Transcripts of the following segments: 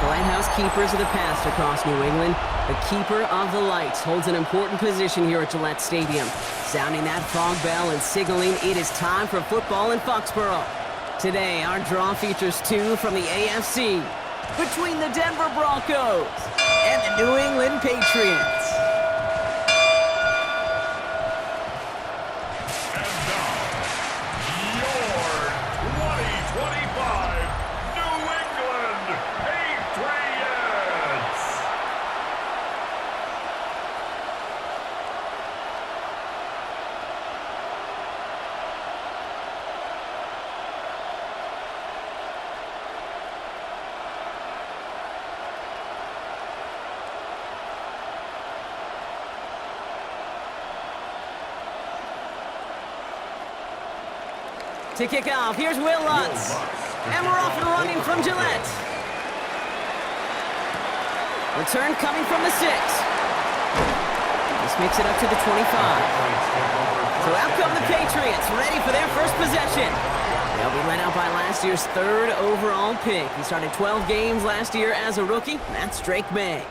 lighthouse keepers of the past across New England. The keeper of the lights holds an important position here at Gillette Stadium, sounding that fog bell and signaling it is time for football in Foxborough. Today, our draw features two from the AFC, between the Denver Broncos and the New England Patriots. To kick off, here's Will Lutz. And we're off and running from Gillette. Return coming from the 6. This makes it up to the 25. So out come the Patriots, ready for their first possession. They'll be led out by last year's 3rd overall pick. He started 12 games last year as a rookie. That's Drake May.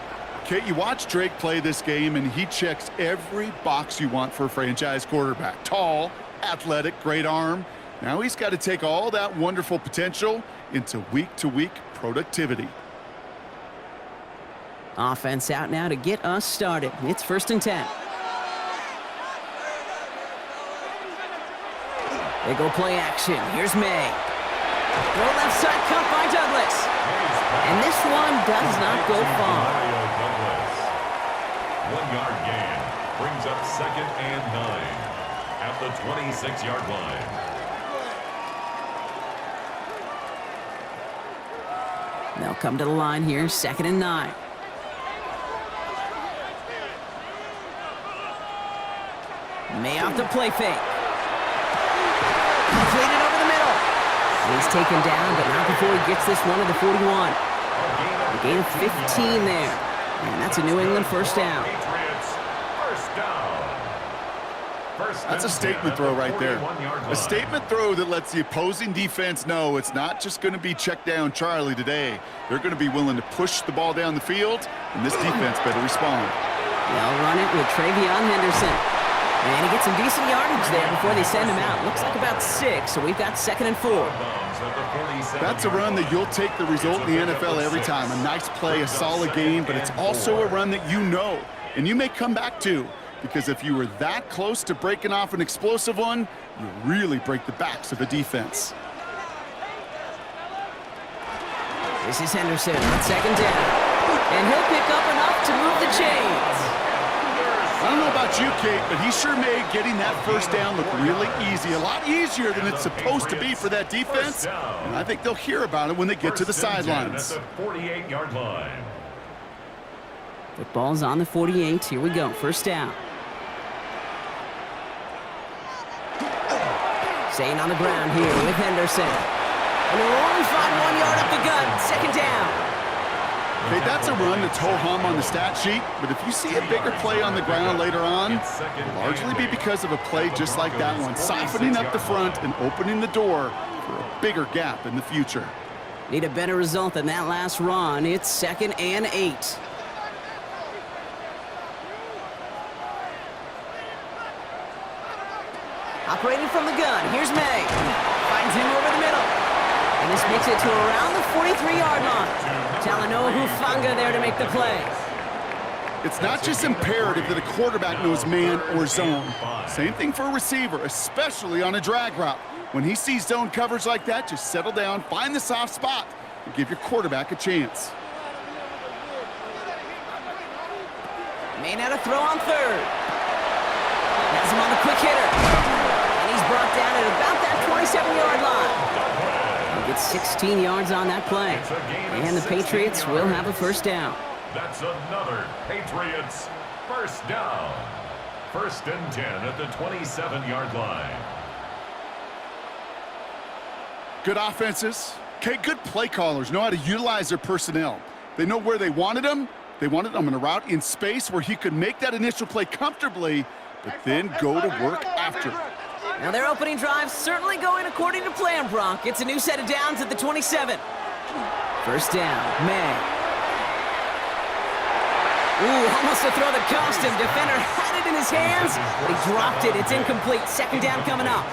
Kate, you watch Drake play this game, and he checks every box you want for a franchise quarterback. Tall, athletic, great arm. Now he's got to take all that wonderful potential into week-to-week productivity. Offense out now to get us started. It's 1st and 10. They go play action. Here's May. Throw left side, cut by Douglas. And this one does not go far. 1-yard gain brings up 2nd and 9 at the 26-yard line. They'll come to the line here, 2nd and 9. May off the play fake. Completed over the middle. He's taken down, but not before he gets this one to the 41. A gain of 15 there. And that's a New England first down. That's a statement throw right there. A statement throw that lets the opposing defense know it's not just going to be check down Charlie today. They're going to be willing to push the ball down the field, and this defense better respond. They'll run it with Travion Henderson. And he gets some decent yardage there before they send him out. Looks like about 6, so we've got 2nd and 4. That's a run that you'll take the result in the NFL every time. A nice play, a solid game, but it's also a run that you know, and you may come back to. Because if you were that close to breaking off an explosive one, you really break the backs of the defense. This is Henderson on 2nd down. And he'll pick up enough to move the chains. I don't know about you, Kate, but he sure made getting that first down look really easy. A lot easier than it's supposed to be for that defense. And I think they'll hear about it when they get to the sidelines. At the 48-yard line. Football's on the 48. Here we go. First down. Staying on the ground here with Henderson. And they'll only find 1 yard up the gut. 2nd down. Okay, that's a run that's ho-hum on the stat sheet, but if you see a bigger play on the ground later on, it'll largely be because of a play just like that one, softening up the front and opening the door for a bigger gap in the future. Need a better result than that last run. It's 2nd and 8. Operating from the gun, here's May. Finds him over the middle. And this makes it to around the 43-yard line. Talanoa Hufanga there to make the play. It's not just imperative that a quarterback knows man or zone. Same thing for a receiver, especially on a drag route. When he sees zone coverage like that, just settle down, find the soft spot, and give your quarterback a chance. May now to throw on 3rd. Has him on the quick hitter. And he's brought down at about that 27-yard line. He gets 16 yards on that play. And the Patriots will have a first down. That's another Patriots first down. 1st and 10 at the 27-yard line. Good offenses. Okay, good play callers know how to utilize their personnel. They know where they wanted them. They wanted him in a route in space where he could make that initial play comfortably, but then go to work after. Now their opening drive certainly going according to plan, Brock. It's a new set of downs at the 27. First down, May. Ooh, almost to throw the costume. Defender had it in his hands, but he dropped it. It's incomplete. Second down coming up.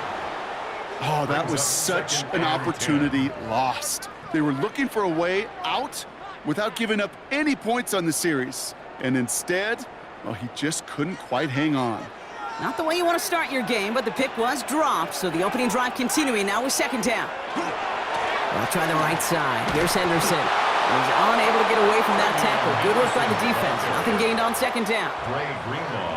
Oh, that was such an opportunity lost. They were looking for a way out without giving up any points on the series. And instead, well, he just couldn't quite hang on. Not the way you want to start your game, but the pick was dropped, so the opening drive continuing now with second down. They'll try the right side. Here's Henderson. He's unable to get away from that tackle. Good work by the defense. Nothing gained on second down.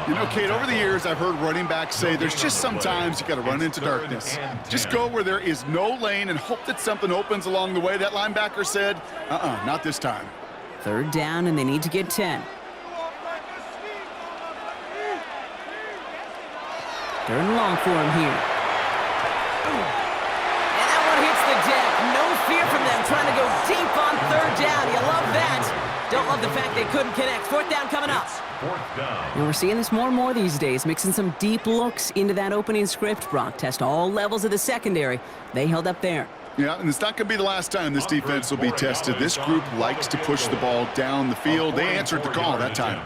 You know, Kate, over the years, I've heard running backs say there's just sometimes you got to run into darkness. Just go where there is no lane and hope that something opens along the way. That linebacker said, not this time. Third down, and they need to get 10. Third and long for him here. And that one hits the deck. No fear from them, trying to go deep on third down. You love that. Don't love the fact they couldn't connect. Fourth down coming up. And we're seeing this more and more these days, mixing some deep looks into that opening script. Brock test all levels of the secondary. They held up there. Yeah, and it's not going to be the last time this defense will be tested. This group likes to push the ball down the field. They answered the call that time.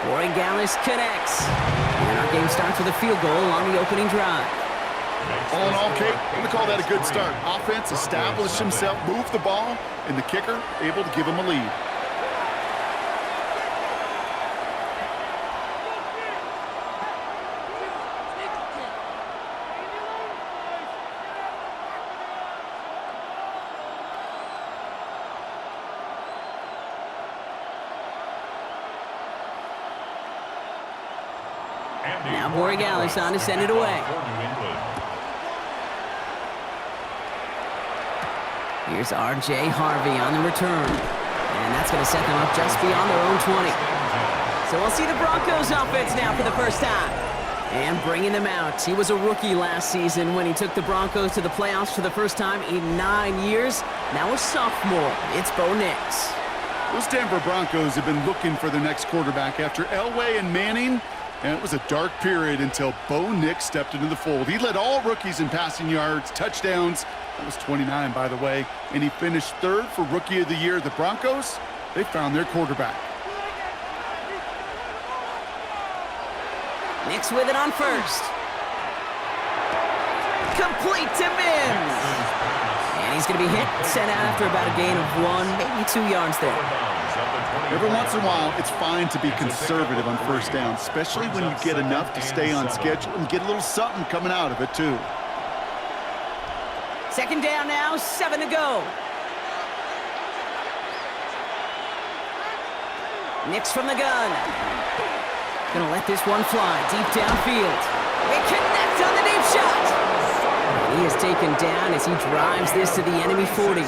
Borregales connects. And our game starts with a field goal on the opening drive. All in all, Kate, I'm going to call that a good start. Offense established himself, moved the ball, and the kicker able to give him a lead. Now Borregales on to send it away. Here's R.J. Harvey on the return. And that's going to set them up just beyond their own 20. So we'll see the Broncos offense now for the first time. And bringing them out. He was a rookie last season when he took the Broncos to the playoffs for the first time in 9 years. Now a sophomore. It's Bo Nix. Those Denver Broncos have been looking for their next quarterback after Elway and Manning. And it was a dark period until Bo Nix stepped into the fold. He led all rookies in passing yards, touchdowns. That was 29, by the way. And he finished third for Rookie of the Year. The Broncos, they found their quarterback. Nix with it on first. Complete to Mims. And he's going to be hit, sent out after about a gain of 1, maybe 2 yards there. Every once in a while, it's fine to be conservative on first down, especially when you get enough to stay on schedule and get a little something coming out of it, too. Second down now, 7 to go. Nix from the gun. Gonna let this one fly deep downfield. They connect on the deep shot. And he is taken down as he drives this to the enemy 40.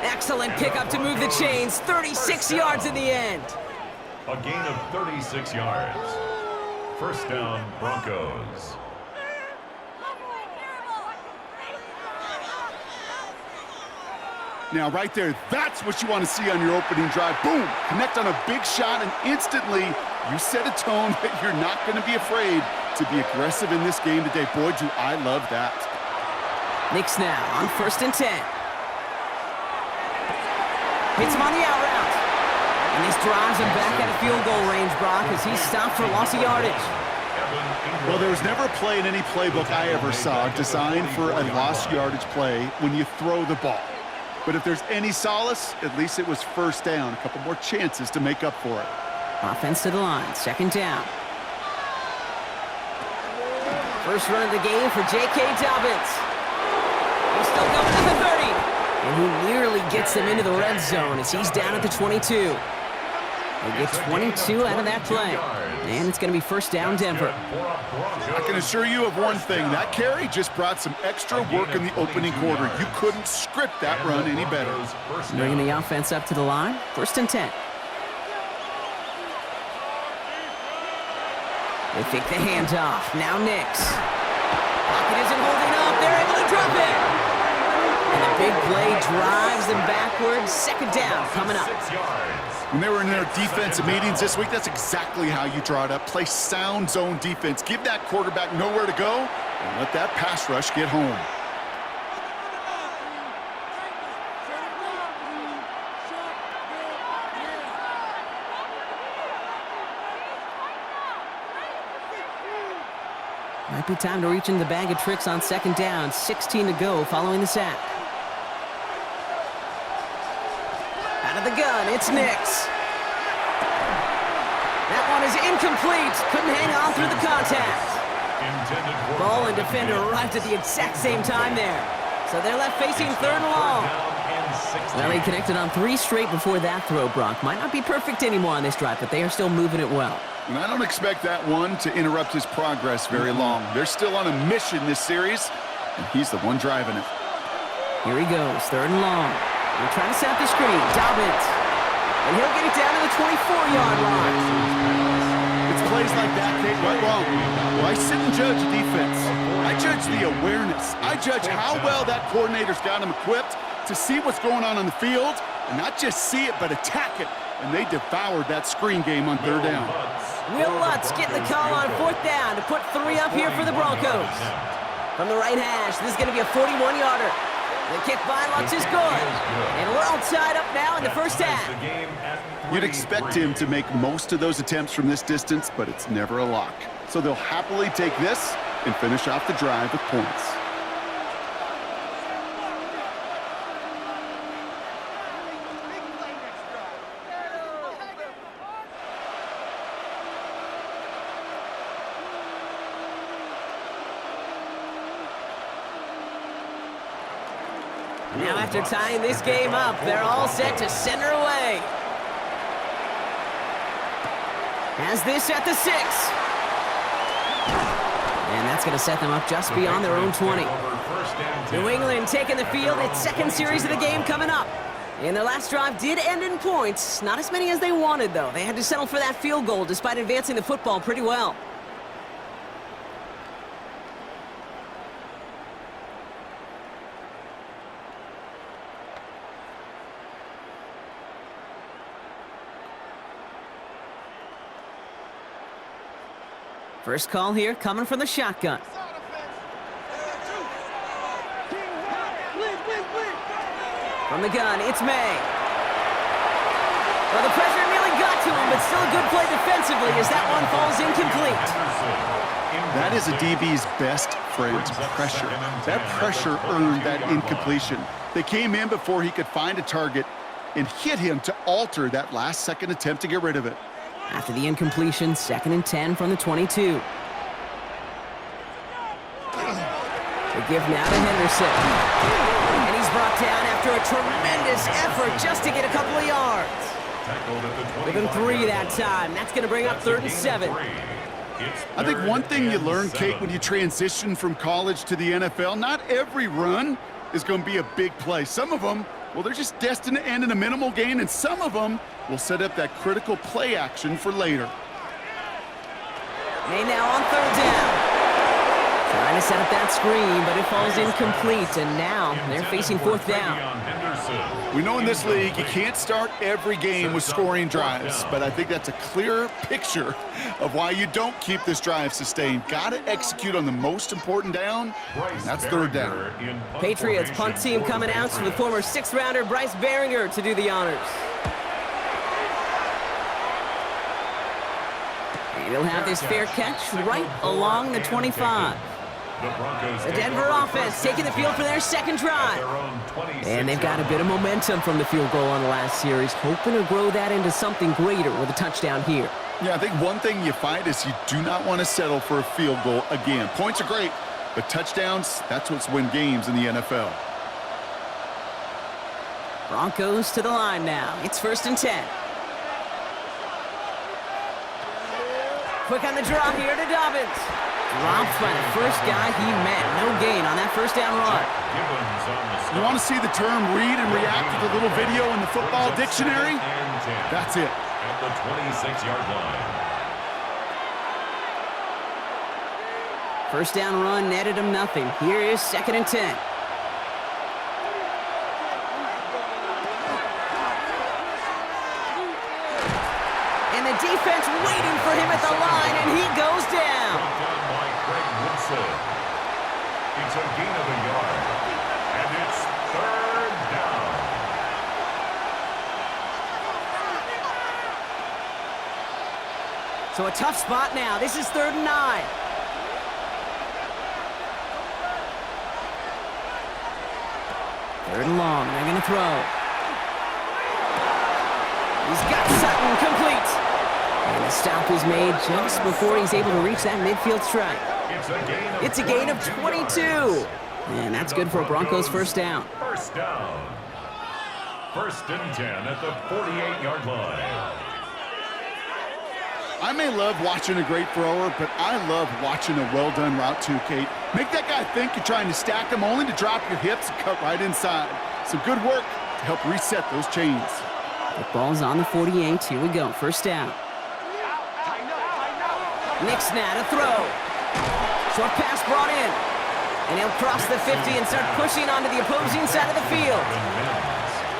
Excellent pickup to move the chains. 36 yards in the end. A gain of 36 yards. First down, Broncos. Now, right there, that's what you want to see on your opening drive. Boom! Connect on a big shot, and instantly, you set a tone that you're not going to be afraid to be aggressive in this game today. Boy, do I love that. Nix now on 1st and 10. Hits him on the out route. And this drives him back out of field goal range, Brock, as he's stopped for loss of yardage. Well, there was never a play in any playbook I ever saw designed for a lost yardage play when you throw the ball. But if there's any solace, at least it was first down. A couple more chances to make up for it. Offense to the line, second down. First run of the game for J.K. Dobbins. He's still going to the 30. And he nearly gets them into the red zone as he's down at the 22. They get 22 out of that play. And it's going to be first down, Denver. I can assure you of one thing. That carry just brought some extra work in the opening quarter. You couldn't script that run any better. Bringing the offense up to the line. 1st and 10. They fake the handoff. Now Nix. Pocket isn't holding up. They're able to drop it. And the big play drives them backwards. Second down coming up. When they were in their defensive meetings this week, that's exactly how you draw it up. Play sound zone defense. Give that quarterback nowhere to go and let that pass rush get home. Might be time to reach into the bag of tricks on second down. 16 to go following the sack. Out of the gun, it's Nix. That one is incomplete. Couldn't hang on through the contact. Ball and defender arrived at the exact same time there. So they're left facing third and long. Well, he connected on 3 straight before that throw, Brock. Might not be perfect anymore on this drive, but they are still moving it well. And I don't expect that one to interrupt his progress very long. They're still on a mission this series, and he's the one driving it. Here he goes, third and long. They're trying to set up the screen. Dobbins. And he'll get it down to the 24-yard line. It's plays like that, Kate, right wrong. Well, I sit and judge a defense. I judge the awareness. I judge how well that coordinator's got him equipped to see what's going on the field, and not just see it, but attack it. And they devoured that screen game on third down. Will Lutz getting the call on fourth down to put 3 up here for the Broncos. From the right hash, this is going to be a 41-yarder. The kick by Lutz is good. And we're all tied up now in the first half. You'd expect him to make most of those attempts from this distance, but it's never a lock. So they'll happily take this and finish off the drive with points. Now after tying this game up, they're all set to send her away. Has this at the 6. And that's going to set them up just beyond their own 20. New England taking the field. Its second series of the game coming up. And their last drive did end in points. Not as many as they wanted, though. They had to settle for that field goal despite advancing the football pretty well. First call here coming from the shotgun. From the gun, it's May. Well, the pressure nearly got to him, but still a good play defensively as that one falls incomplete. That is a DB's best friend, pressure. That pressure earned that incompletion. They came in before he could find a target and hit him to alter that last-second attempt to get rid of it. After the incompletion, 2nd and 10 from the 22. The give now to Henderson. And he's brought down after a tremendous effort just to get a couple of yards. Within 3 that time. That's going to bring up 3rd and 7. I think one thing you learn, Kate, when you transition from college to the NFL, not every run is going to be a big play. Some of them, well, they're just destined to end in a minimal gain, and some of them will set up that critical play action for later. May now on 3rd down. Trying to set up that screen, but it falls incomplete, and now they're facing 4th down. We know in this league you can't start every game with scoring drives, but I think that's a clear picture of why you don't keep this drive sustained. Got to execute on the most important down, and that's 3rd down. Patriots punt team coming out with former 6th-rounder Bryce Behringer to do the honors. He'll have this fair catch right along the 25. The Denver offense taking the field for their second drive. And they've got a bit of momentum from the field goal on the last series, hoping to grow that into something greater with a touchdown here. Yeah, I think one thing you find is you do not want to settle for a field goal again. Points are great, but touchdowns, that's what's win games in the NFL. Broncos to the line now. It's 1st and 10. Quick on the draw here to Dobbins. Dropped by the first guy he met. No gain on that 1st down run. You want to see the term read and react with a little video in the football dictionary? That's it. At the 26-yard line. 1st down run netted him nothing. Here is 2nd and 10. And the defense waiting for him at the line, and he goes down. It's a gain of a yard, and it's 3rd down. So a tough spot now. This is 3rd and 9. Third and long. They're going to throw. He's got Sutton complete. And the stop is made just before he's able to reach that midfield strike. It's a gain of 22. And that's good for a Broncos first down. First down. First and 10 at the 48-yard line. I may love watching a great thrower, but I love watching a well-done route too, Kate. Make that guy think you're trying to stack him only to drop your hips and cut right inside. Some good work to help reset those chains. The ball's on the 48. Here we go. First down. Nick Snad, a throw. Short pass brought in. And he'll cross the 50 and start pushing onto the opposing side of the field.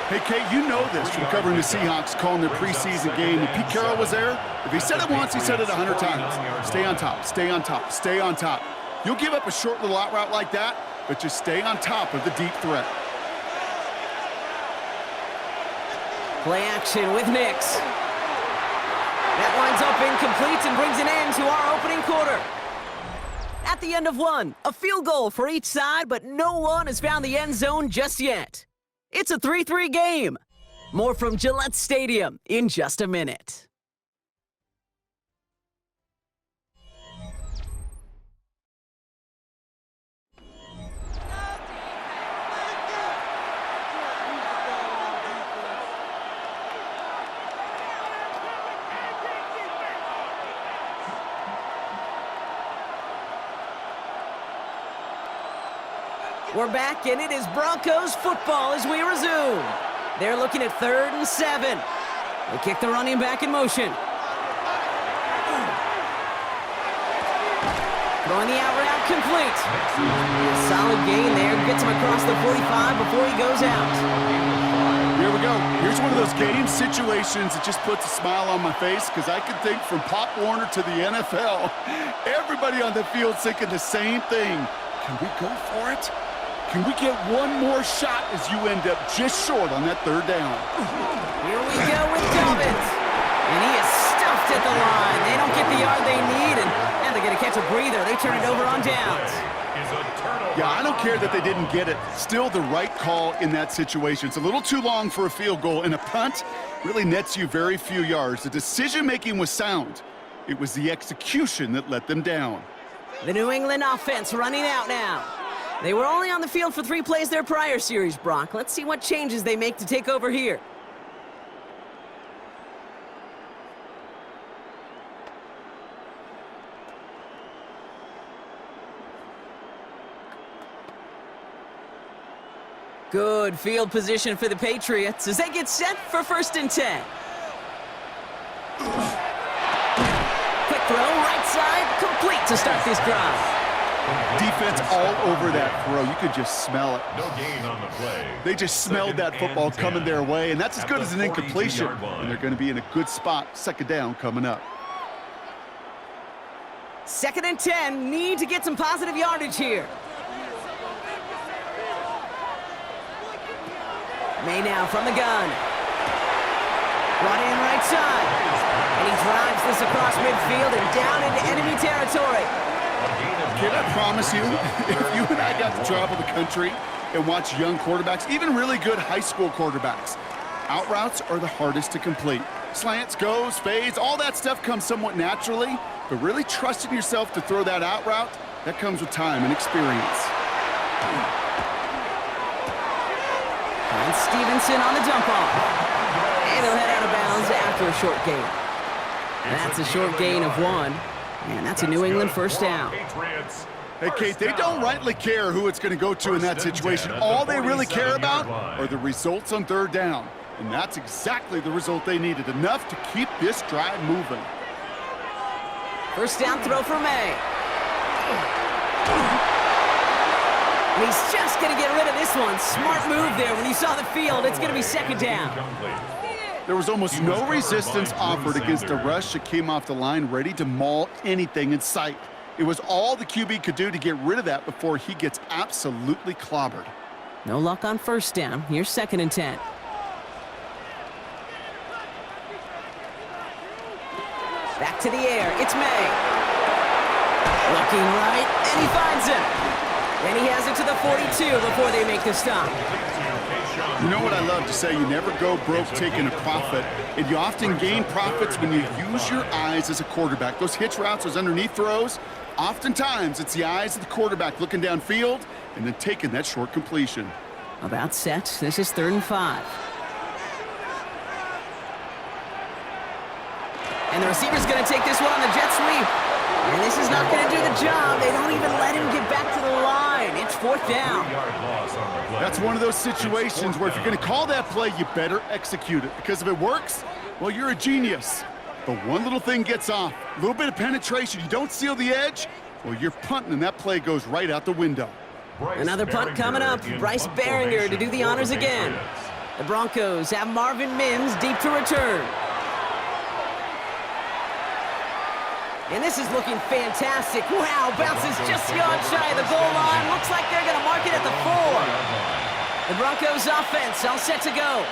Hey, Kate, you know this from covering the Seahawks, calling their preseason game. When Pete Carroll was there, if he said it once, he said it 100 times. Stay on top, stay on top, stay on top. You'll give up a short little out route like that, but just stay on top of the deep threat. Play action with Nix. That winds up incomplete and brings an end to our opening quarter. At the end of one, a field goal for each side, but no one has found the end zone just yet. It's a 3-3 game. More from Gillette Stadium in just a minute. We're back, and it is Broncos football as we resume. They're looking at 3rd and 7. They kick the running back in motion. Throwing the out route complete. A solid gain there. Gets him across the 45 before he goes out. Here we go. Here's one of those game situations that just puts a smile on my face because I can think from Pop Warner to the NFL, everybody on the field thinking the same thing. Can we go for it? Can we get one more shot as you end up just short on that 3rd down? Here we go with Dobbins. And he is stuffed at the line. They don't get the yard they need, and they're going to catch a breather. They turn it over on downs. Yeah, I don't care that they didn't get it. Still the right call in that situation. It's a little too long for a field goal, and a punt really nets you very few yards. The decision-making was sound. It was the execution that let them down. The New England offense running out now. They were only on the field for 3 plays their prior series, Brock. Let's see what changes they make to take over here. Good field position for the Patriots as they get set for 1st and 10. Quick throw, right side, complete to start this drive. Defense all over that throw. You could just smell it. No gain on the play. They just smelled that football coming their way, and that's as good as an incompletion. And they're going to be in a good spot, 2nd down coming up. 2nd and 10, need to get some positive yardage here. May now from the gun. Brought in right side. And he drives this across midfield and down into enemy territory. Kid, I promise you, if you and I got to travel the country and watch young quarterbacks, even really good high school quarterbacks, out routes are the hardest to complete. Slants, goes, fades, all that stuff comes somewhat naturally, but really trusting yourself to throw that out route, that comes with time and experience. And Stevenson on the dump off. And he'll head out of bounds after a short gain. That's a short gain of 1. And that's a New England first down. Hey, Kate, they don't rightly care who it's going to go to in that situation. All they really care about are the results on 3rd down. And that's exactly the result they needed. Enough to keep this drive moving. First down throw for May. And he's just going to get rid of this one. Smart move there when he saw the field. It's going to be 2nd down. There was almost no resistance offered against a rush that came off the line ready to maul anything in sight. It was all the QB could do to get rid of that before he gets absolutely clobbered. No luck on 1st down. Here's 2nd and 10. Back to the air. It's May. Looking right, and he finds him. And he has it to the 42 before they make the stop. You know what I love to say? You never go broke taking a profit. And you often gain profits when you use your eyes as a quarterback. Those hitch routes, those underneath throws, oftentimes it's the eyes of the quarterback looking downfield and then taking that short completion. About set. This is 3rd and 5. And the receiver's going to take this one on the jet sweep. And this is not going to do the job. They don't even let him get back to the line. It's 4th down. That's one of those situations where if you're going to call that play, you better execute it. Because if it works, well, you're a genius. But one little thing gets off, a little bit of penetration, you don't seal the edge, well, you're punting and that play goes right out the window. Another punt coming up. Bryce Behringer to do the honors again. The Broncos have Marvin Mims deep to return. And this is looking fantastic. Wow, bounces just yard shy of the goal line. Looks like they're going to mark it at the 4. The Broncos offense all set to go.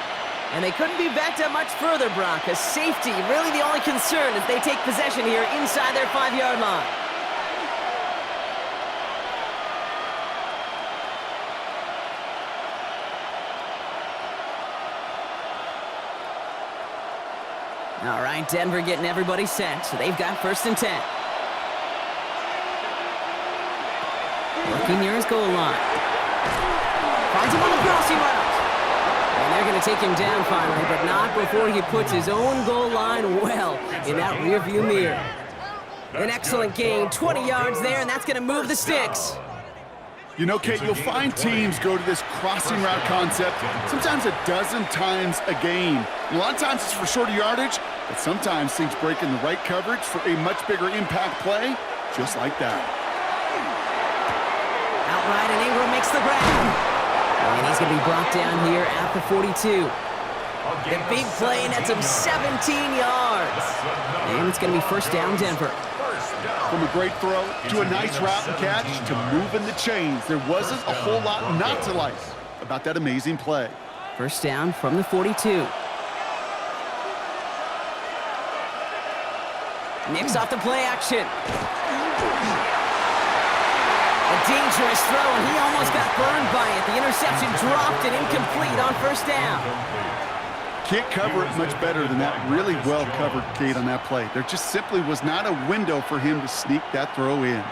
And they couldn't be backed up much further, Brock. A safety, really the only concern as they take possession here inside their 5-yard line. All right, Denver getting everybody set, so they've got 1st and 10. Looking near his goal line. Finds him on the crossing route. And they're going to take him down finally, but not before he puts his own goal line well in that rearview mirror. An excellent gain, 20 yards there, and that's going to move the sticks. You know, Kate, you'll find teams go to this crossing route concept sometimes a dozen times a game. And a lot of times it's for shorter yardage, but sometimes things break in the right coverage for a much bigger impact play, just like that. Outright, and Ingram makes the grab. And he's going to be brought down here at the 42. The big play, and that's him 17 yards. And it's going to be 1st down, Denver. From a great throw to a nice route and catch to moving the chains. There wasn't a whole lot not to like about that amazing play. 1st down from the 42. Nips off the play action. A dangerous throw, and he almost got burned by it. The interception dropped and incomplete on 1st down. Can't cover it much better than that. Really well covered, Kate, on that play. There just simply was not a window for him to sneak that throw in.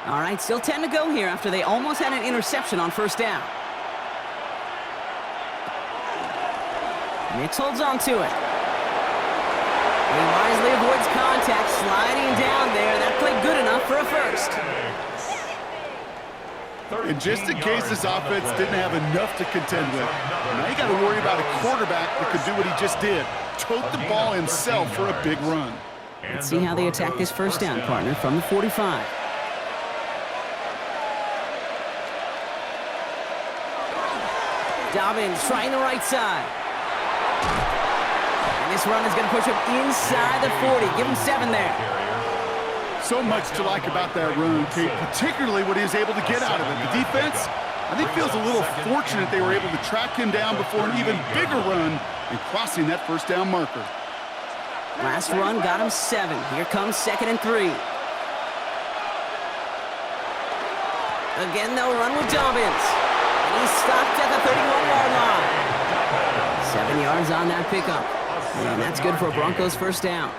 All right, still 10 to go here after they almost had an interception on 1st down. Nix holds on to it. He wisely avoids contact, sliding down there. That played good enough for a 1st. And just in case this offense didn't have enough to contend with, now you got to worry about a quarterback that could do what he just did. Tote the ball himself for a big run. Let's see how they attack this 1st down, partner, from the 45. Dobbins trying the right side. And this run is going to push him inside the 40. Give him 7 there. So much to like about that run, Kate, particularly what he was able to get out of it. The defense, I think, feels a little fortunate they were able to track him down before an even bigger run and crossing that 1st down marker. Last run got him 7. Here comes 2nd and 3. Again, they'll run with Dobbins. And he's stopped at the 31-yard line. 7 yards on that pickup. And that's good for a Broncos 1st down.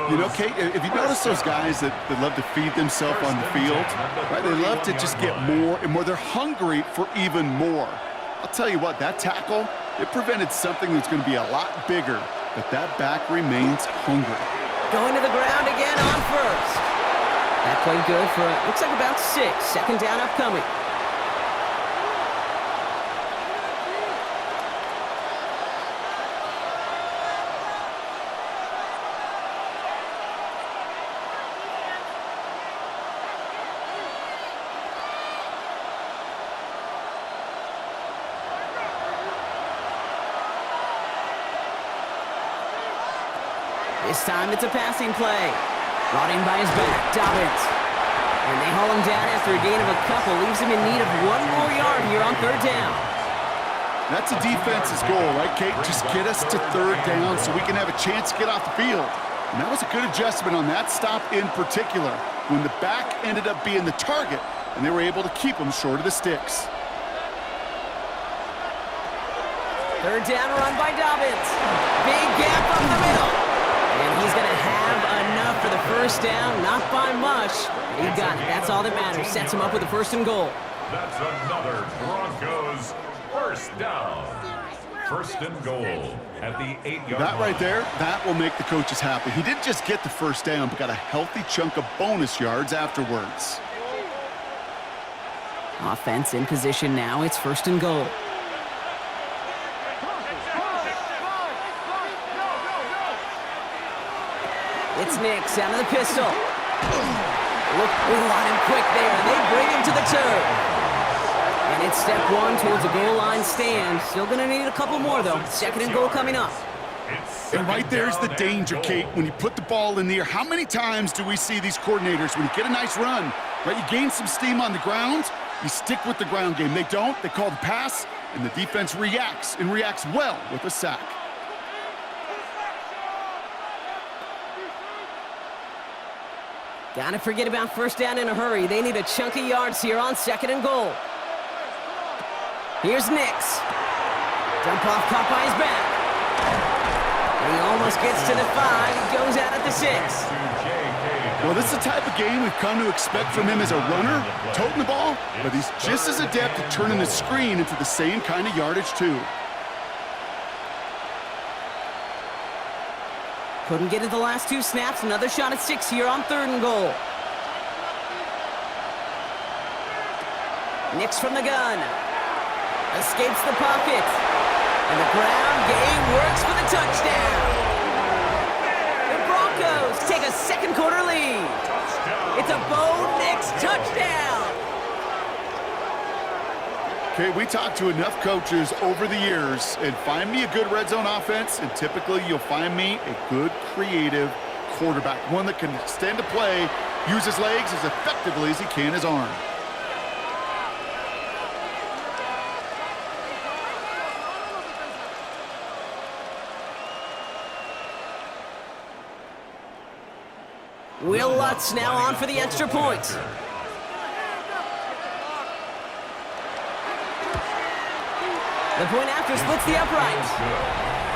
You know, Kate, if you notice those guys that love to feed themselves on the field, right? They love to just get more and more. They're hungry for even more. I'll tell you what, that tackle, it prevented something that's going to be a lot bigger, but that back remains hungry. Going to the ground again on 1st. That played good for, looks like about 6. 2nd down upcoming. This time it's a passing play. Brought in by his back, Dobbins. And they haul him down after a gain of a couple. Leaves him in need of 1 more yard here on 3rd down. That's a defense's goal, right, Kate? Just get us to 3rd down so we can have a chance to get off the field. And that was a good adjustment on that stop in particular, when the back ended up being the target, and they were able to keep him short of the sticks. Third down run by Dobbins. Big gap up the middle. And he's going to have enough for the first down. Not by much. He got it. That's all that matters. Sets him up with a 1st and goal. That's another Broncos first down. 1st and goal at the 8-yard line. That right there, that will make the coaches happy. He didn't just get the first down, but got a healthy chunk of bonus yards afterwards. Offense in position now. It's 1st and goal. It's Nix out of the pistol. Look, we want him quick there. They bring him to the turf. And it's step 1 towards a goal line stand. Still going to need a couple more, though. 2nd and goal coming up. And right there's the danger, Kate, when you put the ball in the air. How many times do we see these coordinators, when you get a nice run, right, you gain some steam on the ground, you stick with the ground game. They don't. They call the pass, and the defense reacts, and reacts well with a sack. Gotta forget about 1st down in a hurry. They need a chunk of yards here on 2nd and goal. Here's Nix. Dump off caught by his back. And he almost gets to the 5. He goes out at the 6. Well, this is the type of game we've come to expect from him as a runner, toting the ball, but he's just as adept at turning the screen into the same kind of yardage, too. Couldn't get it the last 2 snaps. Another shot at 6 here on 3rd and goal. Nix from the gun. Escapes the pocket. And the ground game works for the touchdown. The Broncos take a 2nd quarter lead. It's a Bo Nix touchdown. Okay, we talked to enough coaches over the years, and find me a good red zone offense, and typically you'll find me a good creative quarterback, one that can extend a play, use his legs as effectively as he can his arm. Will Lutz now on for the extra point. The point after splits the upright.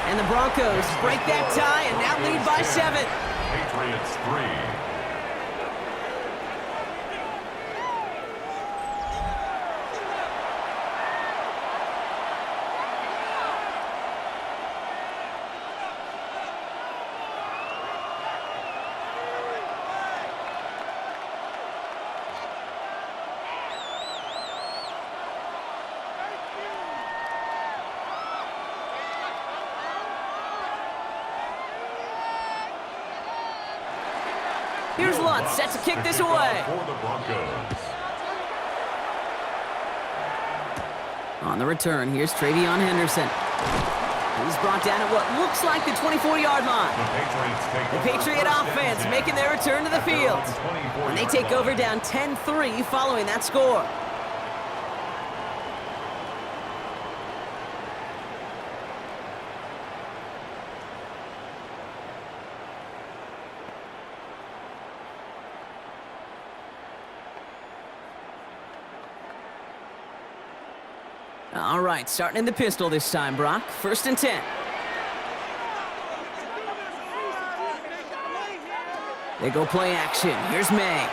And the Broncos break that tie and now lead by 7. Patriots 3. Here's Lutz, set to kick this away. For the Broncos. On the return, here's Travion Henderson. He's brought down at what looks like the 24-yard line. The Patriot offense making their return to the field. And they take over down 10-3 following that score. All right, starting in the pistol this time, Brock. 1st and 10. They go play action. Here's May.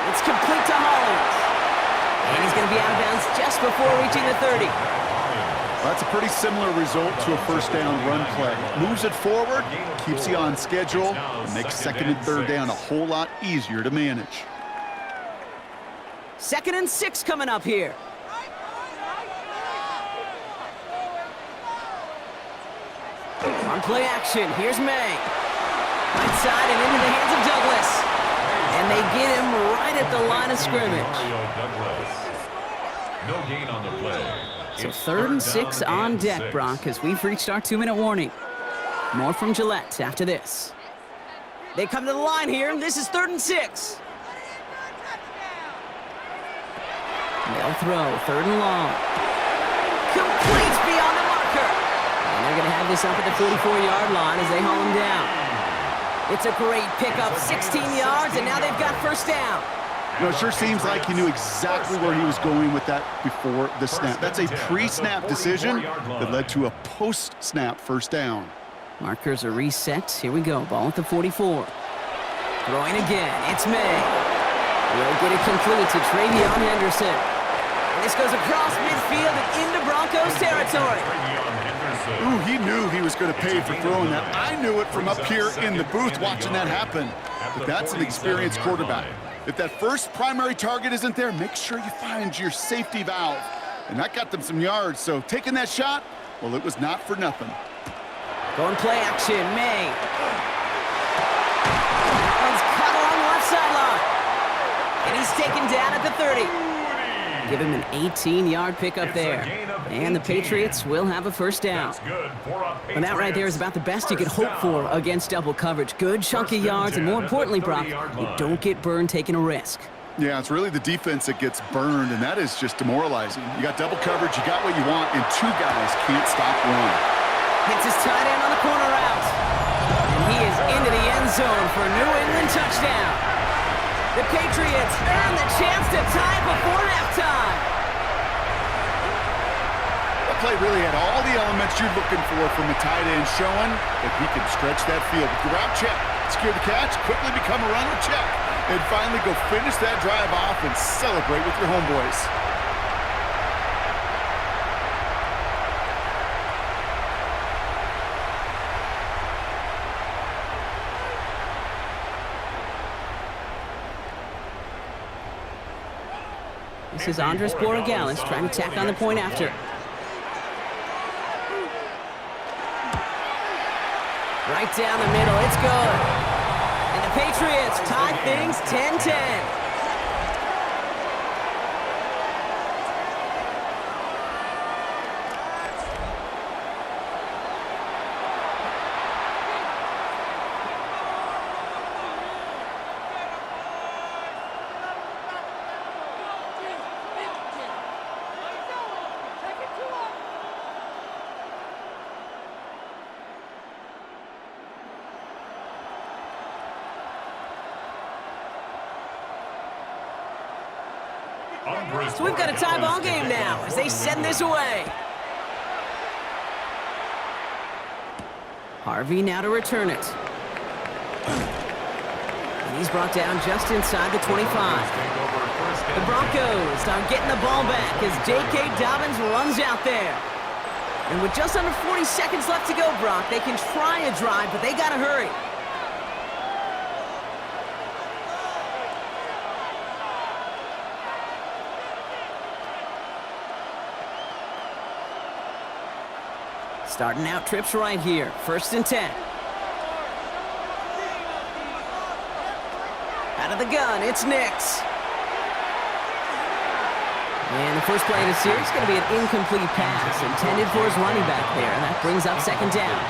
It's complete to Hollins. And he's going to be out of bounds just before reaching the 30. That's a pretty similar result to a 1st down run play. Moves it forward, keeps you on schedule, and makes 2nd and 3rd down a whole lot easier to manage. 2nd and 6 coming up here. On play action, here's May. Right side and into the hands of Douglas. And they get him right at the line of scrimmage. No gain on the play. So 3rd and 6 on deck, Brock, as we've reached our 2-minute warning. More from Gillette after this. They come to the line here, and this is 3rd and 6. They'll throw, 3rd and long. Complete beyond the marker. And they're going to have this up at the 44-yard line as they haul him down. It's a great pickup, 16 yards, and now they've got 1st down. You know, it sure seems like he knew exactly where he was going with that before the snap. That's a pre-snap decision that led to a post-snap first down. Markers are reset. Here we go. Ball at the 44. Throwing again. It's May. Will get it complete to Travion Henderson. And this goes across midfield and into Broncos territory. Ooh, he knew he was going to pay for throwing that. I knew it from up here in the booth watching that happen. But that's an experienced quarterback. If that first primary target isn't there, make sure you find your safety valve. And that got them some yards, so taking that shot, well, it was not for nothing. Going play action, May. That one's cut along the left sideline. And he's taken down at the 30. Give him an 18-yard pickup there. And the Patriots will have a first down. And that right there is about the best you could hope for against double coverage. Good chunk of yards, and more importantly, Brock, you don't get burned taking a risk. Yeah, it's really the defense that gets burned, and that is just demoralizing. You got double coverage, you got what you want, and two guys can't stop one. Hits his tight end on the corner route. And he is into the end zone for a New England touchdown. The Patriots earn the chance to tie before halftime. That play really had all the elements you're looking for from the tight end, showing that he can stretch that field. With the route check, secure the catch, quickly become a runner check, and finally go finish that drive off and celebrate with your homeboys. This is Andres Borregales trying to tack on the point after. Right down the middle, it's good. And the Patriots tie things 10-10. So we've got a tie ball game now as they send this away. Harvey now to return it. And he's brought down just inside the 25. The Broncos are getting the ball back as J.K. Dobbins runs out there. And with just under 40 seconds left to go, Brock, they can try a drive, but they got to hurry. Starting out trips right here. 1st and 10. Out of the gun, it's Nix. And the first play of the series is going to be an incomplete pass intended for his running back there. And that brings up 2nd down.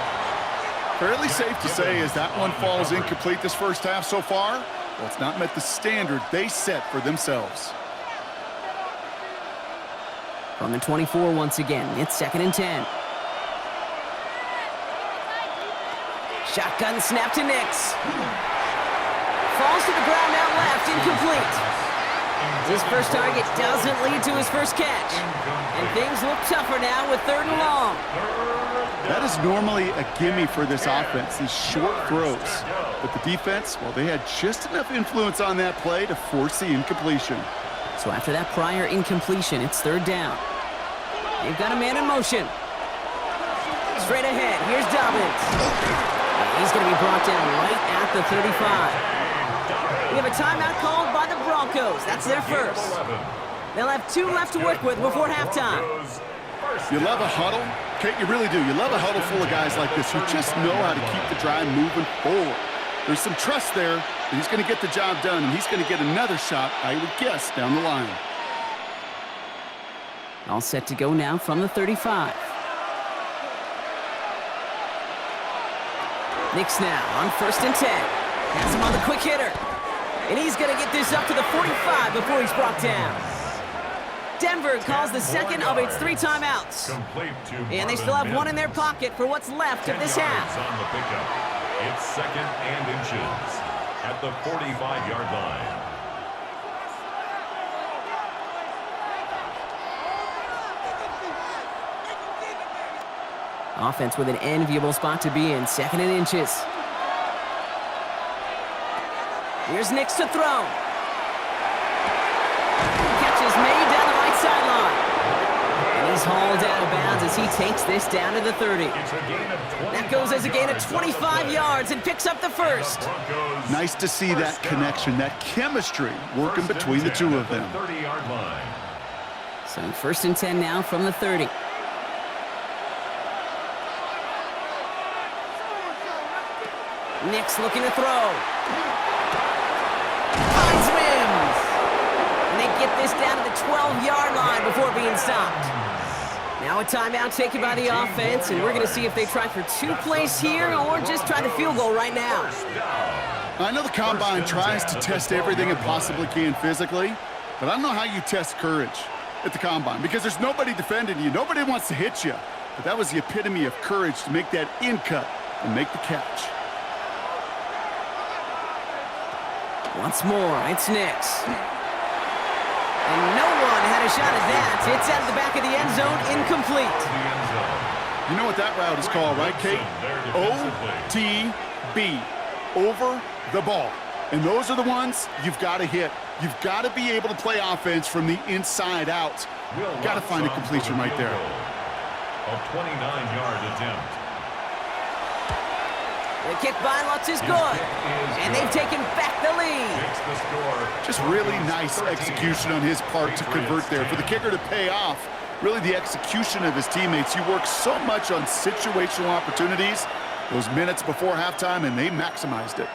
Fairly safe to say as that one falls incomplete this first half so far, well, it's not met the standard they set for themselves. From the 24 once again, it's 2nd and 10. Shotgun snap to Nix. Falls to the ground out left, incomplete. His first target doesn't lead to his first catch. And things look tougher now with 3rd and long. That is normally a gimme for this offense, these short throws. But the defense, well, they had just enough influence on that play to force the incompletion. So after that prior incompletion, it's 3rd down. They've got a man in motion. Straight ahead, here's Dobbins. He's going to be brought down right at the 35. We have a timeout called by the Broncos. That's their first. They'll have 2 left to work with before halftime. You love a huddle? Okay, you really do. You love a huddle full of guys like this who just know how to keep the drive moving forward. There's some trust there that he's going to get the job done, and he's going to get another shot, I would guess, down the line. All set to go now from the 35. Nix now on 1st and 10. Has him on the quick hitter. And he's going to get this up to the 45 before he's brought down. Denver calls the second of its 3 timeouts. And they still have 1 in their pocket for what's left of this half. On the pickup. It's 2nd and inches at the 45-yard line. Offense with an enviable spot to be in, 2nd and inches. Here's Nix to throw. Catch is made down the right sideline. And he's hauled out of bounds as he takes this down to the 30. That goes as a gain of 25 yards and picks up the first. Nice to see that connection, that chemistry working between the two of them. 30-yard line. So 1st and 10 now from the 30. Nix looking to throw. Finds Mims. And they get this down to the 12-yard line before being stopped. Now a timeout taken by the offense, and we're going to see if they try for 2 plays here or just try the field goal right now. I know the Combine tries to test everything it possibly can physically, but I don't know how you test courage at the Combine because there's nobody defending you. Nobody wants to hit you. But that was the epitome of courage to make that in cut and make the catch. Once more, it's Nix. And no one had a shot at that. It's out of the back of the end zone, incomplete. You know what that route is called, right, Kate? OTB, over the ball. And those are the ones you've got to hit. You've got to be able to play offense from the inside out. Got to find a completion right there. A 29-yard attempt. The kick by Lutz is good. And they've taken back the lead. Just really nice execution on his part to convert there. For the kicker to pay off, really the execution of his teammates. He works so much on situational opportunities those minutes before halftime, and they maximized it.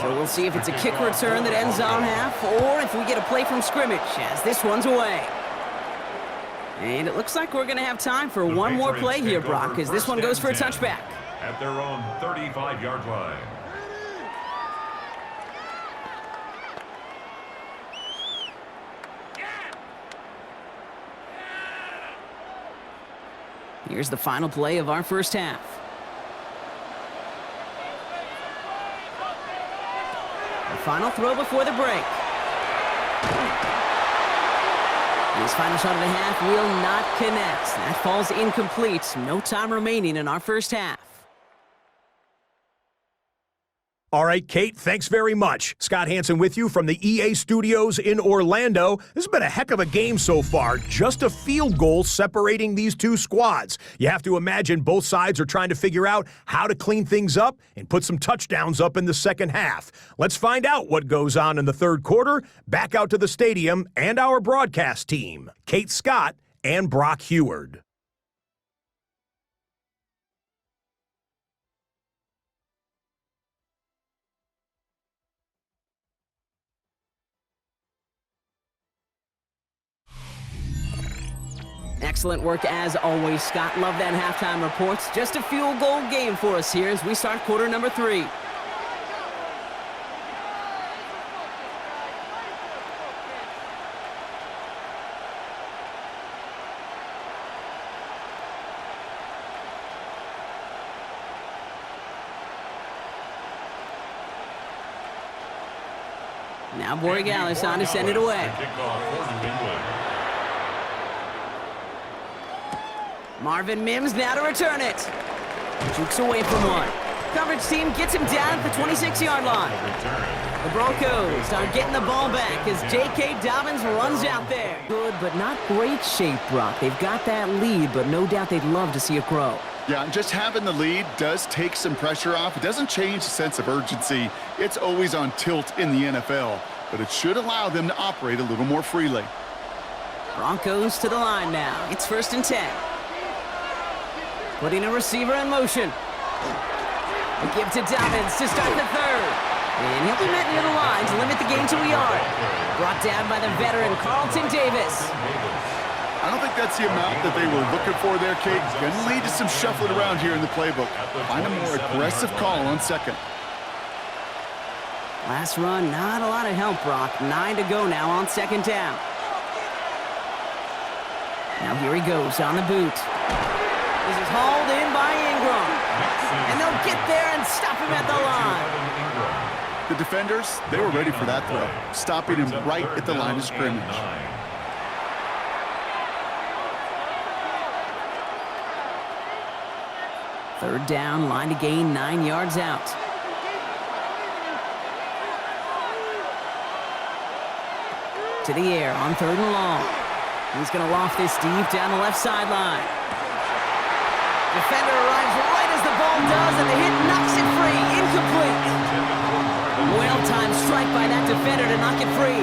So we'll see if it's a kick return that ends on half, or if we get a play from scrimmage, as this one's away. And it looks like we're going to have time for one more play here, Brock, as this one goes for a touchback. At their own 35-yard line. Here's the final play of our first half. The final throw before the break. And his final shot of the half will not connect. That falls incomplete. No time remaining in our first half. All right, Kate, thanks very much. Scott Hansen with you from the EA Studios in Orlando. This has been a heck of a game so far. Just a field goal separating these two squads. You have to imagine both sides are trying to figure out how to clean things up and put some touchdowns up in the second half. Let's find out what goes on in the third quarter. Back out to the stadium and our broadcast team, Kate Scott and Brock Heward. Excellent work as always, Scott. Love that halftime report. Just a field goal game for us here as we start quarter number 3. Now Borregales on to send it away. Marvin Mims now to return it. Jukes away from one. Coverage team gets him down at the 26-yard line. The Broncos are getting the ball back as J.K. Dobbins runs out there. Good, but not great shape, Brock. They've got that lead, but no doubt they'd love to see it grow. Yeah, just having the lead does take some pressure off. It doesn't change the sense of urgency. It's always on tilt in the NFL, but it should allow them to operate a little more freely. Broncos to the line now. It's 1st and 10. Putting a receiver in motion. A give to Dobbins to start the third. And he'll be met near the line to limit the gain to a yard. Brought down by the veteran Carlton Davis. I don't think that's the amount that they were looking for there, Kate. Going to lead to some shuffling around here in the playbook. Find a more aggressive call on second. Last run, not a lot of help, Brock. 9 to go now on second down. Now here he goes on the boot. This is hauled in by Ingram. And they'll get there and stop him at the line. The defenders, they were ready for that throw, stopping him right at the line of scrimmage. Third down, line to gain 9 yards out. To the air on 3rd and long. He's going to loft this deep down the left sideline. Defender arrives right as the ball does, and the hit knocks it free. Incomplete. Well-timed strike by that defender to knock it free.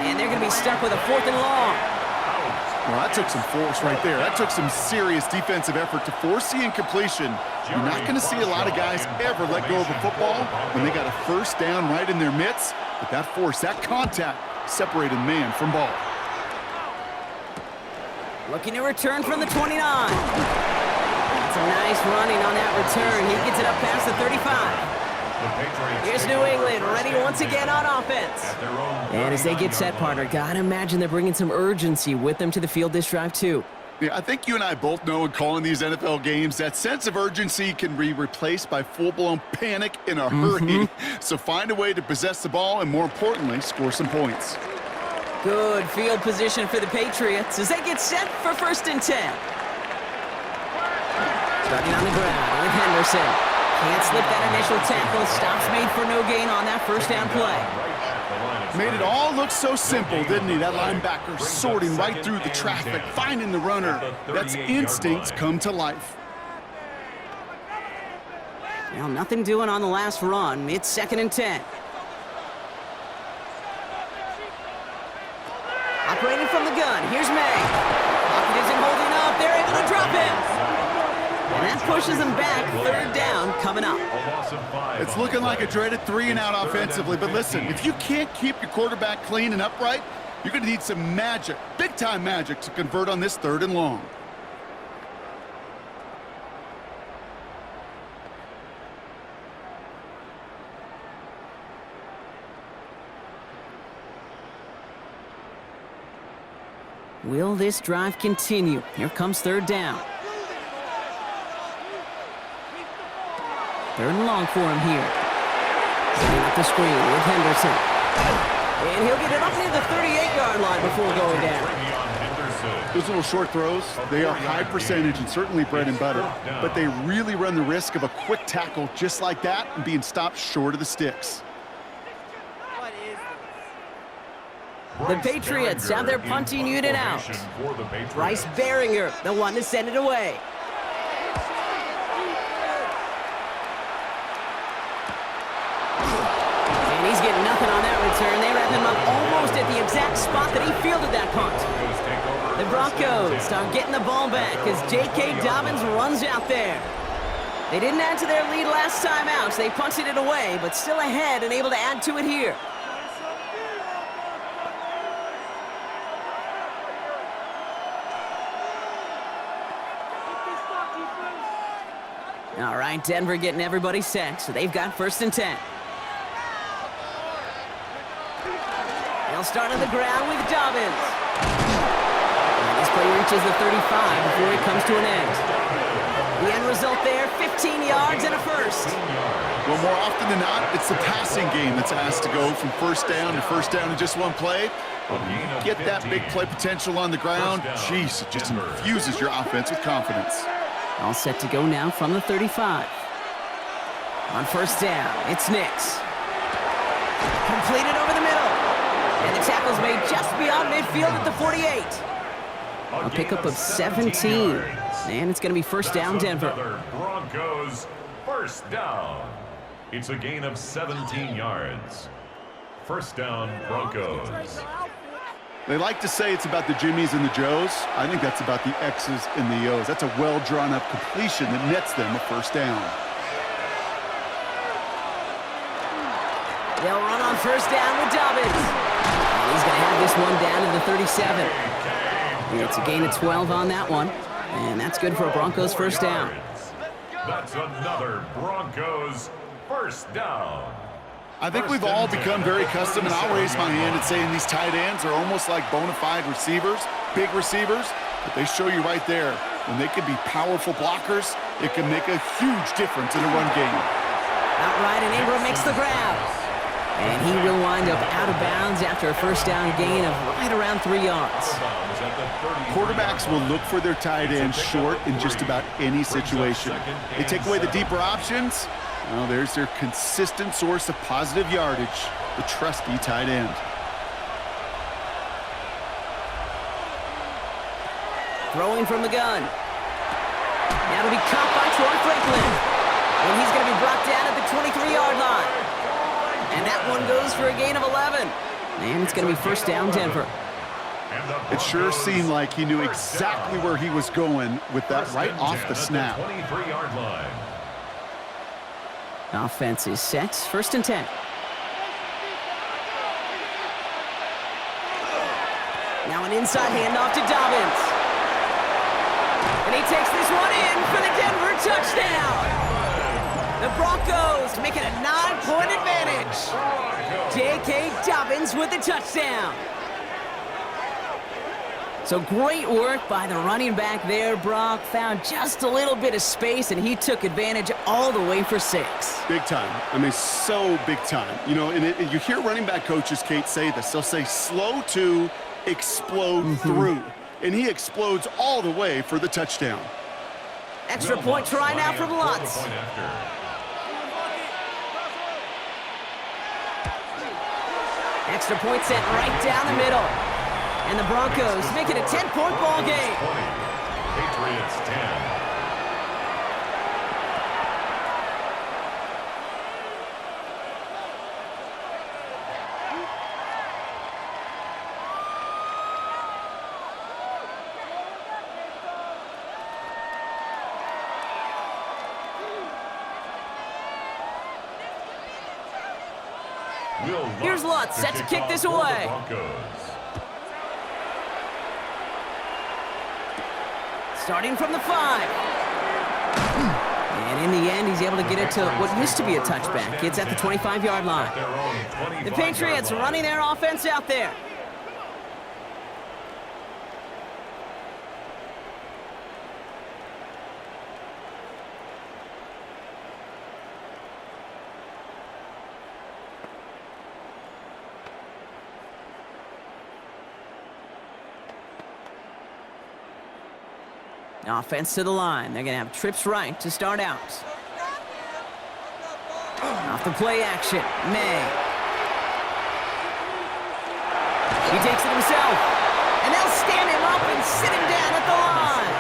And they're going to be stuck with a 4th and long. Well, that took some force right there. That took some serious defensive effort to force the incompletion. You're not going to see a lot of guys ever let go of a football when they got a 1st down right in their midst. But that force, that contact, separated man from ball. Looking to return from the 29. It's a nice running on that return. He gets it up past the 35. Here's New England, ready once again on offense. And as they get set, partner, gotta imagine they're bringing some urgency with them to the field this drive, too. Yeah, I think you and I both know in calling these NFL games, that sense of urgency can be replaced by full-blown panic in a hurry. So find a way to possess the ball and, more importantly, score some points. Good field position for the Patriots as they get set for 1st and 10. Starting on the ground with Henderson. Can't slip that initial tackle. Stops made for no gain on that 1st down play. Made it all look so simple, didn't he? That linebacker sorting right through the traffic, finding the runner. That's instincts come to life. Well, nothing doing on the last run. It's 2nd and 10. Operating from the gun, here's May. Pocket isn't holding up. They're able to drop him. And that pushes them back. 3rd down coming up. It's looking like a dreaded 3-and-out offensively, but listen, if you can't keep your quarterback clean and upright, you're going to need some magic, big-time magic, to convert on this 3rd and long. Will this drive continue? Here comes 3rd down. 3rd and long for him here. Setting up the screen with Henderson. And he'll get it up near the 38-yard line before going down. Those little short throws, they are high percentage and certainly bread and butter, but they really run the risk of a quick tackle just like that and being stopped short of the sticks. The Patriots have their punting unit out. Bryce Behringer, the one to send it away. And he's getting nothing on that return. They wrap him up almost at the exact spot that he fielded that punt. The Broncos start getting the ball back as J.K. Dobbins runs out there. They didn't add to their lead last time out, so they punted it away, but still ahead and able to add to it here. All right, Denver getting everybody set, so they've got 1st and 10. They'll start on the ground with Dobbins. And this play reaches the 35 before it comes to an end. The end result there, 15 yards and a 1st. Well, more often than not, it's the passing game that's asked to go from 1st down to 1st down in just one play. Get that big play potential on the ground, jeez, it just infuses your offense with confidence. All set to go now from the 35. On 1st down, it's Nix. Completed over the middle. And the tackle's made just beyond midfield at the 48. A pickup of 17. And it's going to be 1st down, Denver. Broncos, 1st down. It's a gain of 17 yards. 1st down, Broncos. They like to say it's about the Jimmies and the Joes. I think that's about the X's and the O's. That's a well-drawn-up completion that nets them a 1st down. They'll run on 1st down with Dobbins. And he's going to have this one down to the 37. And it's a gain of 12 on that one. And that's good for a Broncos 1st down. That's another Broncos 1st down. I think we've all become very accustomed, and I'll raise my hand and saying these tight ends are almost like bona fide receivers, big receivers. But they show you right there, when they can be powerful blockers, it can make a huge difference in a run game. Outright, and Ingram makes the grab. And he will wind up out of bounds after a first down gain of right around 3 yards. Quarterbacks will look for their tight end short in just about any situation. They take away the deeper options. Well, there's their consistent source of positive yardage, the trusty tight end. Throwing from the gun. That'll be caught by Troy Franklin. And he's going to be brought down at the 23-yard line. And that one goes for a gain of 11. And it's going to be first down, Denver. It sure seemed like he knew exactly where he was going with that right off the snap. 23-yard line. Offense is set. First and 10. Now an inside handoff to Dobbins. And he takes this one in for the Denver touchdown. The Broncos make it a 9-point advantage. J.K. Dobbins with the touchdown. So great work by the running back there, Brock. Found just a little bit of space, and he took advantage all the way for 6. Big time. I mean, so big time. You know, and you hear running back coaches, Kate, say this. They'll say slow to explode through. And he explodes all the way for the touchdown. Extra point try now from Lutz. Extra point sent right down the middle. And the Broncos make it a 10-point ball game. Patriots 10. Here's Lutz, set to kick this away. Starting from the 5. And in the end, he's able to get it to what used to be a touchback. It's at the 25-yard line. The Patriots running their offense out there. Offense to the line. They're going to have trips right to start out. Off the play action. May. He takes it himself. And they'll stand him up and sit him down at the line.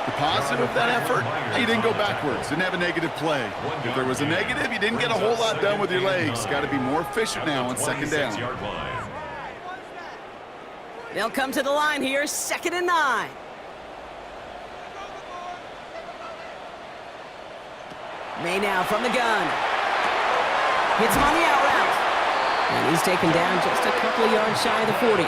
The positive of that effort, he didn't go backwards. Didn't have a negative play. If there was a negative, you didn't get a whole lot done with your legs. Got to be more efficient now on second down. They'll come to the line here. 2nd and 9. May now from the gun. Hits him on the out route. And he's taken down just a couple of yards shy of the 40.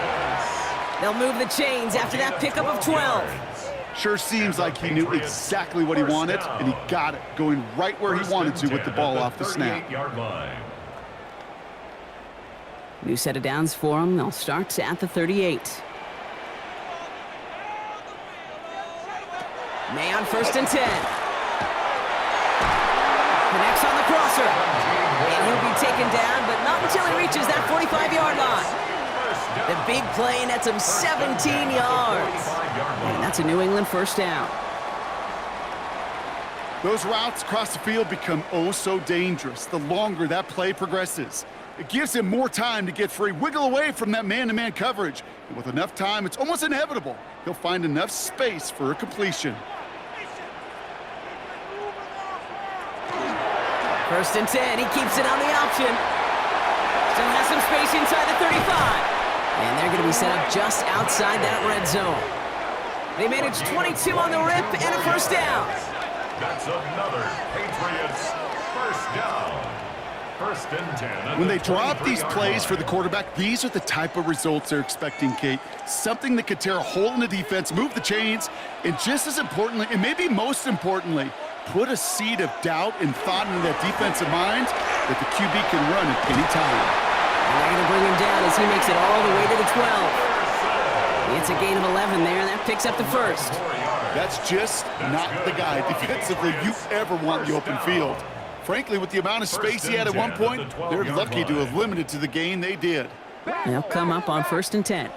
They'll move the chains after that pickup of 12. Sure seems like he knew exactly what he wanted, and he got it, going right where he wanted to with the ball off the snap. New set of downs for him. They'll start at the 38. May on 1st and 10. Connects on the crosser. And he'll be taken down, but not until he reaches that 45-yard line. The big play nets him 17 yards. And that's a New England first down. Those routes across the field become oh so dangerous the longer that play progresses. It gives him more time to get free, wiggle away from that man-to-man coverage. And with enough time, it's almost inevitable he'll find enough space for a completion. 1st and 10, he keeps it on the option. Still has some space inside the 35. And they're going to be set up just outside that red zone. They managed 22 on the rip and a first down. That's another Patriots first down. 1st and 10. When they drop these plays for the quarterback, these are the type of results they're expecting, Kate. Something that could tear a hole in the defense, move the chains, and just as importantly, and maybe most importantly, put a seed of doubt and thought into that defensive mind that the QB can run at any time. And they're going to bring him down as he makes it all the way to the 12. It's a gain of 11 there. That picks up the first. That's just not the guy defensively you ever want in the open field. Frankly, with the amount of space he had at one point, they're lucky to have limited to the gain they did. They'll come up on 1st and 10.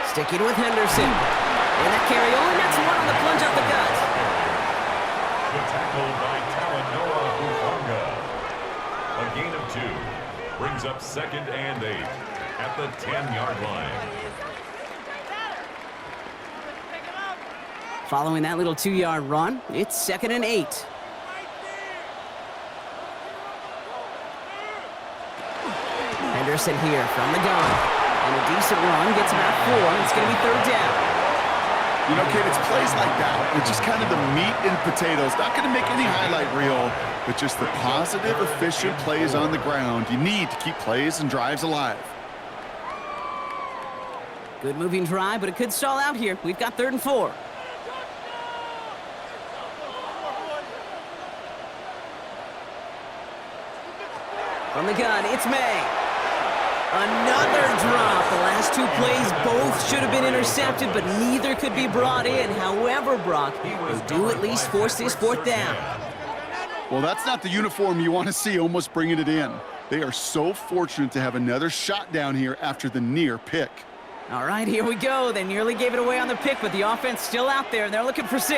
Sticking with Henderson. And that carry on, that's one on the plunge off the gut. The tackle by Talanoa Hufanga. A gain of 2. Brings up 2nd and 8 at the 10-yard line. Following that little 2-yard run, it's 2nd and 8. Henderson here from the gun. And a decent run, gets about 4. It's going to be 3rd down. You know, Kate, it's plays like that. They're just kind of the meat and potatoes. Not going to make any highlight reel, but just the positive, efficient plays on the ground. You need to keep plays and drives alive. Good moving drive, but it could stall out here. We've got 3rd and 4. From the gun, it's May. Another drop. The last 2 plays both should have been intercepted, but neither could be brought in. However, Brock, they do at least force this 4th down. Well, that's not the uniform you want to see almost bringing it in. They are so fortunate to have another shot down here after the near pick. All right, here we go. They nearly gave it away on the pick, but the offense still out there, and they're looking for 6.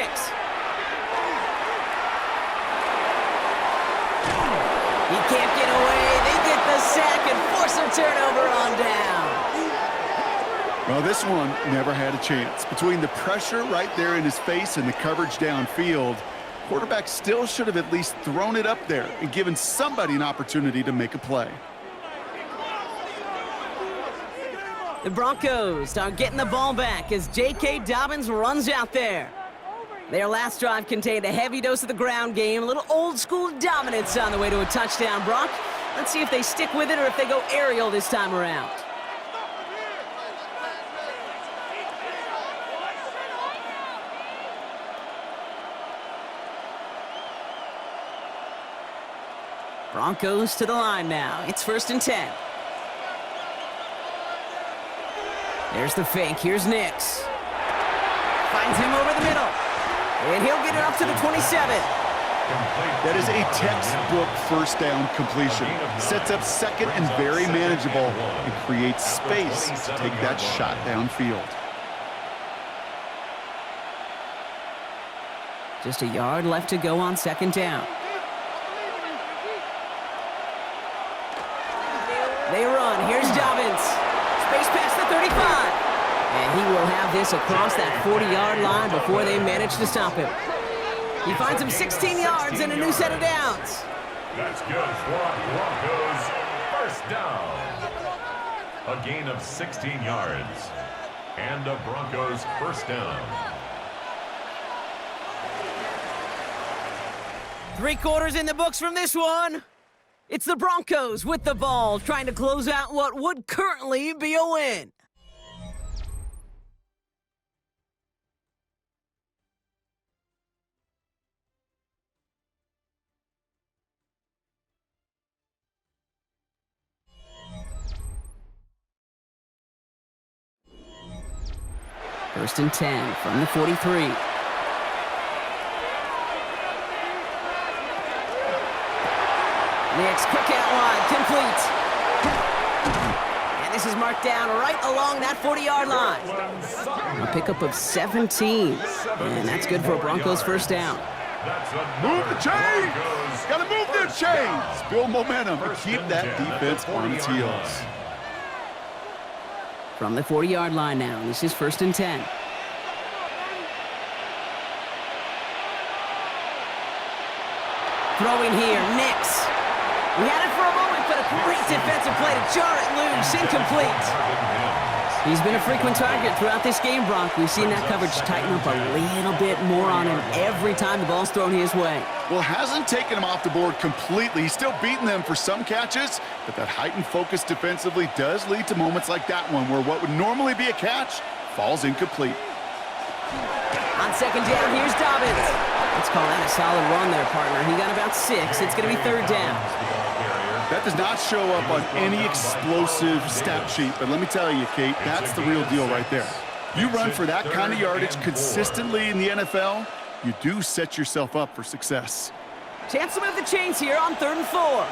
He can't get away. They get the sack and force a turnover on down. Well, this one never had a chance. Between the pressure right there in his face and the coverage downfield, quarterback still should have at least thrown it up there and given somebody an opportunity to make a play. The Broncos are getting the ball back as J.K. Dobbins runs out there. Their last drive contained a heavy dose of the ground game, a little old-school dominance on the way to a touchdown, Brock. Let's see if they stick with it or if they go aerial this time around. Broncos to the line now. It's 1st and 10. There's the fake. Here's Nix. Finds him over the middle. And he'll get it up to the 27. That is a textbook 1st down completion. Sets up 2nd and very manageable and creates space to take that shot downfield. Just a yard left to go on 2nd down. They run. Here's Dobbins. Space past the 35. And he will have this across that 40-yard line before they manage to stop him. He finds him 16 yards and a new set of downs. That's good for Broncos. 1st down. A gain of 16 yards. And a Broncos 1st down. 3 quarters in the books from this one. It's the Broncos with the ball, trying to close out what would currently be a win. First and 10 from the 43. Nix, quick out wide, complete. And this is marked down right along that 40-yard line. A pickup of 17. And that's good for a Broncos 1st down. Move the chains! Got to move their chains! Build momentum and keep that defense on its heels. From the 40-yard line now, this is 1st and 10. Throwing here, Nix. We had it for a moment, but a great defensive play to jar it loose, incomplete. He's been a frequent target throughout this game, Brock. We've seen that coverage tighten up a little bit more on him every time the ball's thrown his way. Well, hasn't taken him off the board completely. He's still beating them for some catches, but that heightened focus defensively does lead to moments like that one where what would normally be a catch falls incomplete. On 2nd down, here's Dobbins. Let's call that a solid run there, partner. He got about 6. It's going to be 3rd down. That does not show up on any explosive stat sheet, but let me tell you, Kate, that's the real deal right there. You run for that kind of yardage consistently in the NFL, you do set yourself up for success. Chance to move the chains here on 3rd and 4.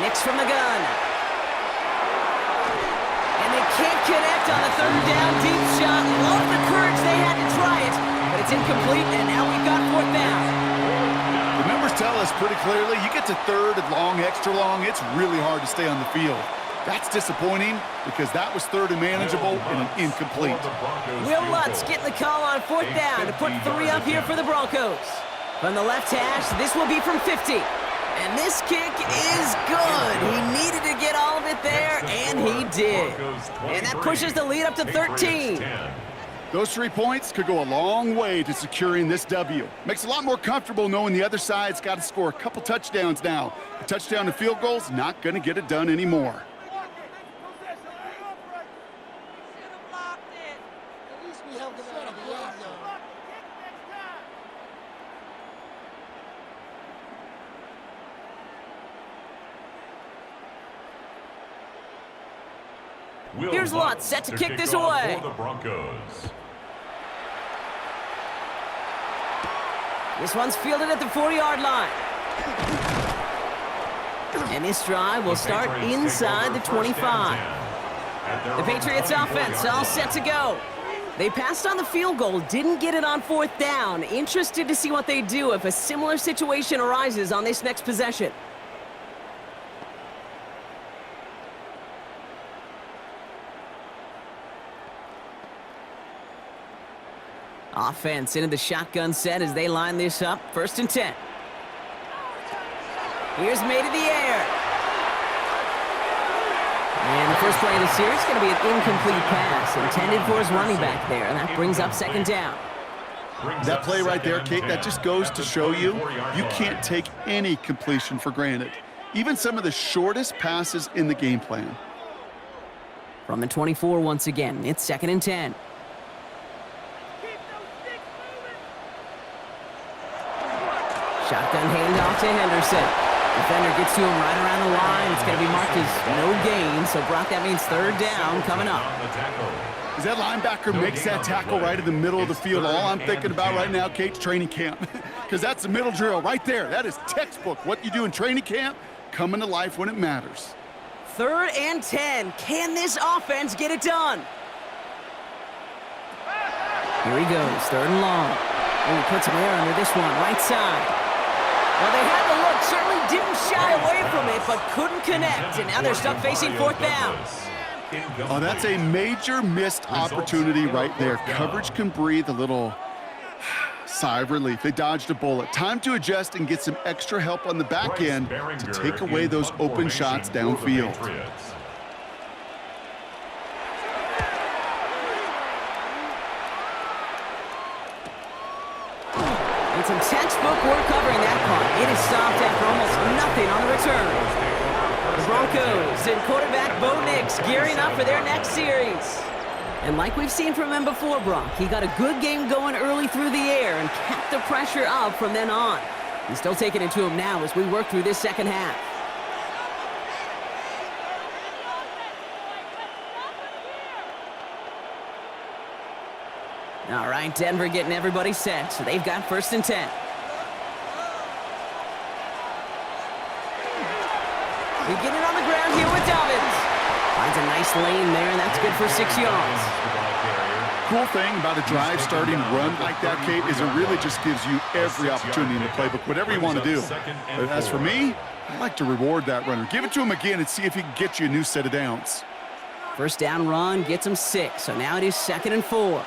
Nix from the gun. And they can't connect on the 3rd down deep shot. Love the courage they had to try it, but it's incomplete, and now we've got 4th down. The numbers tell us pretty clearly, you get to 3rd and long, extra long, it's really hard to stay on the field. That's disappointing because that was 3rd and manageable and an incomplete. Will Lutz getting the call on 4th down to put 3 up here for the Broncos. From the left hash, this will be from 50. And this kick is good. He needed to get all of it there, and he did. And that pushes the lead up to 13. Those 3 points could go a long way to securing this W. Makes it a lot more comfortable knowing the other side's got to score a couple touchdowns now. A touchdown and field goal's not going to get it done anymore. Here's Lutz set to kick this away. For the Broncos. This one's fielded at the 40-yard line. And this drive will start inside the 25. The Patriots offense all set to go. They passed on the field goal, didn't get it on 4th down. Interested to see what they do if a similar situation arises on this next possession. Offense into the shotgun set as they line this up. 1st and 10. Here's made in the air. And the first play of the series is going to be an incomplete pass intended for his running back there. And that brings up 2nd down. That play right there, Kate, that just goes to show you, you can't take any completion for granted. Even some of the shortest passes in the game plan. From the 24 once again, it's 2nd and 10. Shotgun handoff to Henderson. Defender gets to him right around the line. It's going to be marked as no gain, so Brock, that means 3rd down coming up. As that linebacker makes that tackle right in the middle of the field, all I'm thinking about right now, Kate's training camp. Because that's the middle drill right there. That is textbook. What you do in training camp, coming to life when it matters. 3rd and 10. Can this offense get it done? Here he goes, 3rd and long. Oh, he puts him there under this one, right side. Well, they had the look, certainly didn't shy away from it, but couldn't connect, and now they're stuck facing 4th down. Oh, that's a major missed opportunity right there. Coverage can breathe a little sigh of relief. They dodged a bullet. Time to adjust and get some extra help on the back end to take away those open shots downfield. And some textbook work covering that punt. It is stopped after almost nothing on the return. The Broncos and quarterback Bo Nix gearing up for their next series. And like we've seen from him before, Brock, he got a good game going early through the air and kept the pressure up from then on. He's still taking it to him now as we work through this 2nd half. All right, Denver getting everybody set, so they've got 1st and 10. Beginning on the ground here with Dobbins. Finds a nice lane there, and that's good for 6 yards. Cool thing about a drive starting run like that, Kate, is it really just gives you every opportunity in the playbook, whatever you want to do. But as for me, I like to reward that runner. Give it to him again and see if he can get you a new set of downs. 1st down run gets him 6, so now it is 2nd and 4.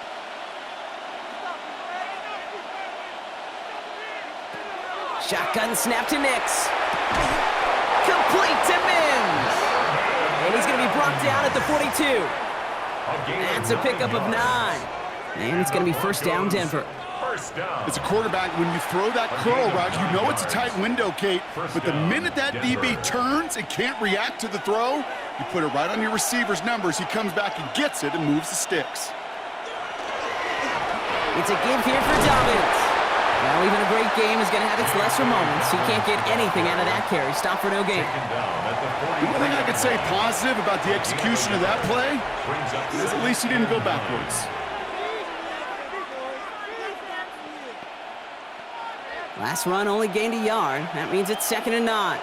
Shotgun snap to Nix. Complete to Mims. And he's going to be brought down at the 42. That's a pickup of 9. And it's going to be 1st down, Denver. As a quarterback, when you throw that curl route, you know it's a tight window, Kate. But the minute that DB turns and can't react to the throw, you put it right on your receiver's numbers. He comes back and gets it and moves the sticks. It's a give here for Dobbins. Well, even a great game is going to have its lesser moments. He can't get anything out of that carry. Stop for no gain. The one thing I could say positive about the execution of that play is at least he didn't go backwards. Last run only gained a yard. That means it's 2nd and 9.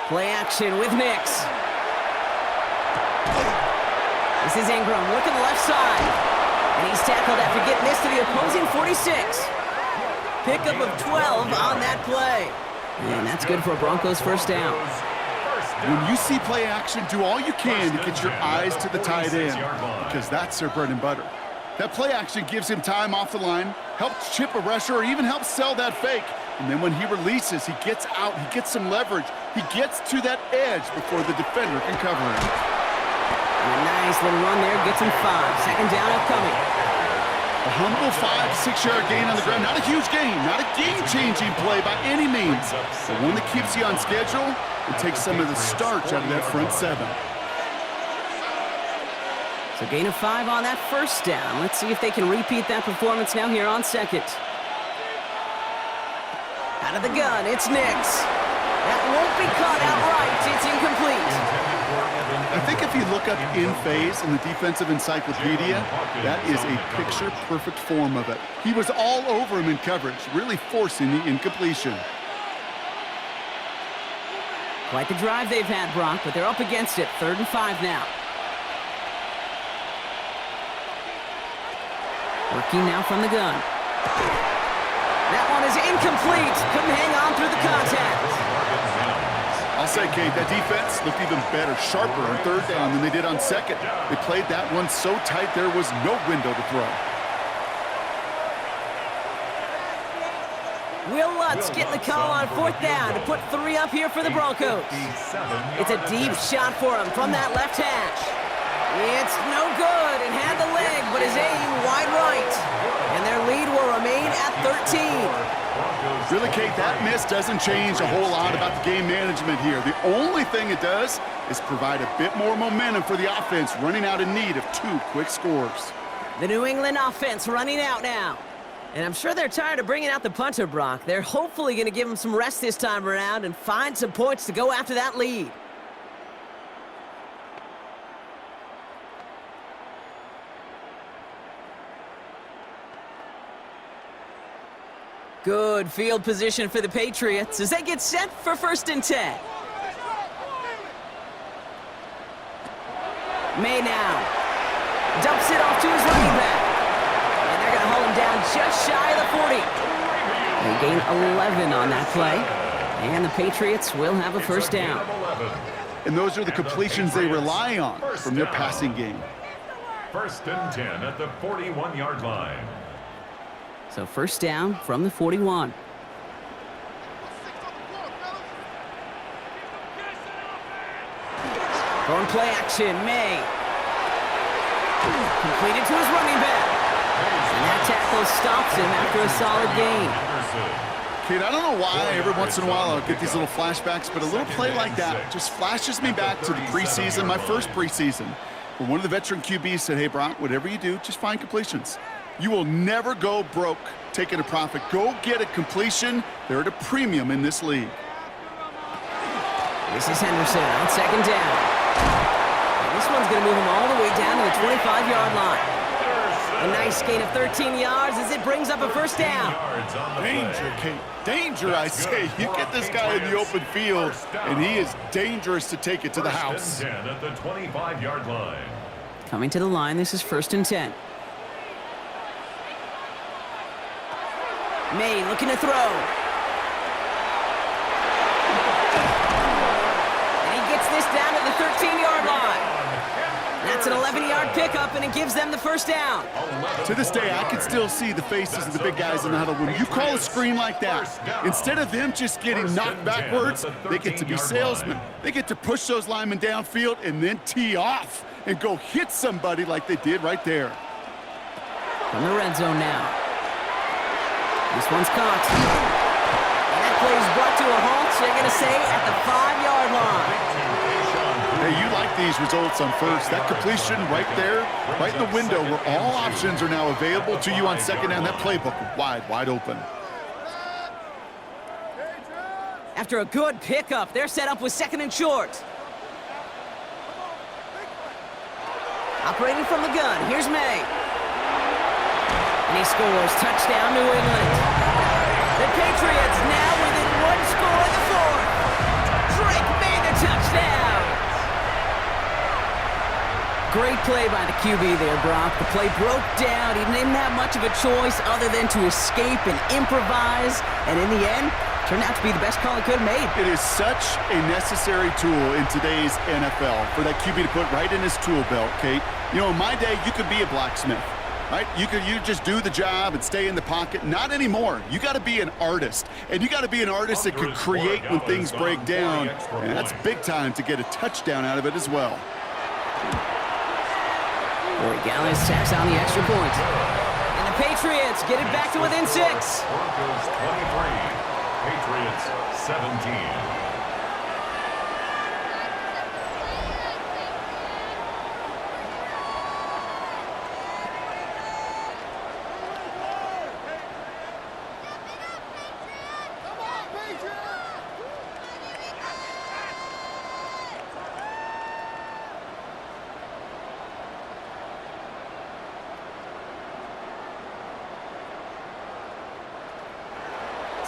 Play action with Nix. This is Ingram. Look at the left side. And he's tackled after getting this to the opposing 46. Pickup of 12 on that play. And that's good for a Broncos first down. When you see play action, do all you can to get your eyes to the tight end, because that's their bread and butter. That play action gives him time off the line, helps chip a rusher, or even helps sell that fake. And then when he releases, he gets out, he gets some leverage. He gets to that edge before the defender can cover him. And a nice little run there gets him 5. 2nd down upcoming. A humble 5-6-yard gain on the ground. Not a huge gain, not a game-changing play by any means, but one that keeps you on schedule and takes some of the starch out of that front 7. So gain of 5 on that first down. Let's see if they can repeat that performance now here on 2nd. Out of the gun, it's Nix. That won't be caught outright. It's incomplete. I think if you look up in phase in the defensive encyclopedia, that is a picture-perfect form of it. He was all over him in coverage, really forcing the incompletion. Quite the drive they've had, Brock, but they're up against it. 3rd and 5 now. Working now from the gun. That one is incomplete. Couldn't hang on through the contact. I'll say, Kate, that defense looked even better, sharper on 3rd down than they did on 2nd. They played that one so tight there was no window to throw. Will Lutz getting the call on 4th down to put 3 up here for the Broncos. It's a deep shot for him from that left hash. It's no good, and had the leg, but his aim wide right. And their lead will remain at 13. Really, Kate, that miss doesn't change a whole lot about the game management here. The only thing it does is provide a bit more momentum for the offense, running out in need of 2 quick scores. The New England offense running out now. And I'm sure they're tired of bringing out the punter, Brock. They're hopefully going to give him some rest this time around and find some points to go after that lead. Good field position for the Patriots as they get set for 1st and 10. May now dumps it off to his running back. And they're going to hold him down just shy of the 40. They gain 11 on that play. And the Patriots will have a first down. And those are the completions they rely on from their passing game. 1st and 10 at the 41-yard line. So first down from the 41. Going play action, May. Completed to his running back. And that tackle stops him after a solid gain. Kate, I don't know why every once in a while I'll get these little flashbacks, but a little play like that just flashes me back to the preseason, my first preseason, where one of the veteran QBs said, hey, Brock, whatever you do, just find completions. You will never go broke taking a profit. Go get a completion. They're at a premium in this league. This is Henderson on 2nd down. And this one's going to move him all the way down to the 25-yard line. A nice gain of 13 yards as it brings up a first down. Danger, Kate. Danger, I say. You get this guy in the open field, and he is dangerous to take it to the house. 1st and 10 at the 25-yard line. Coming to the line, this is 1st and 10. May looking to throw. And he gets this down to the 13-yard line. That's an 11-yard pickup, and it gives them the first down. To this day, I can still see the faces of the big guys in the huddle. When you call a screen like that, instead of them just getting knocked backwards, they get to be salesmen. They get to push those linemen downfield and then tee off and go hit somebody like they did right there. From the red zone now. This one's caught. And that play is brought to a halt, they're going to say, at the 5-yard line. Hey, you like these results on first. That completion right there, right in the window where all options are now available to you on second down. That playbook wide open. After a good pickup, they're set up with second and short. Operating from the gun, here's May. And he scores. Touchdown, New England. The Patriots now within one score in the fourth. Drake made the touchdown. Great play by the QB there, Brock. The play broke down. He didn't have much of a choice other than to escape and improvise. And in the end, turned out to be the best call he could have made. It is such a necessary tool in today's NFL for that QB to put right in his tool belt, Kate. You know, in my day, you could be a blacksmith, right? You just do the job and stay in the pocket. Not anymore. You got to be an artist, and you got to be an artist that can create when things break down. And that's big time to get a touchdown out of it as well. Corey Gallis taps on the extra point. And the Patriots get it back to within 6. Broncos 23, Patriots 17.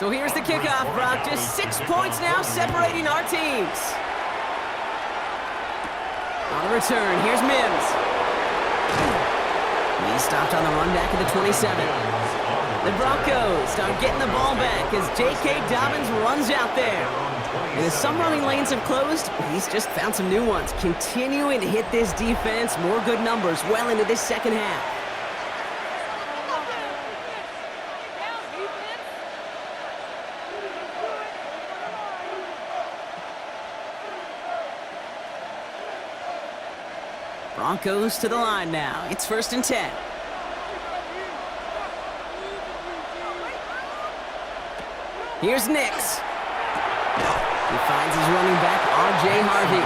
So here's the kickoff, Brock. Just 6 points now separating our teams. On the return, here's Mims. He's stopped on the run back at the 27. The Broncos start getting the ball back as J.K. Dobbins runs out there. And as some running lanes have closed, he's just found some new ones. Continuing to hit this defense, more good numbers well into this second half. Broncos to the line now. It's 1st and 10. Here's Nix. He finds his running back, R.J. Harvey.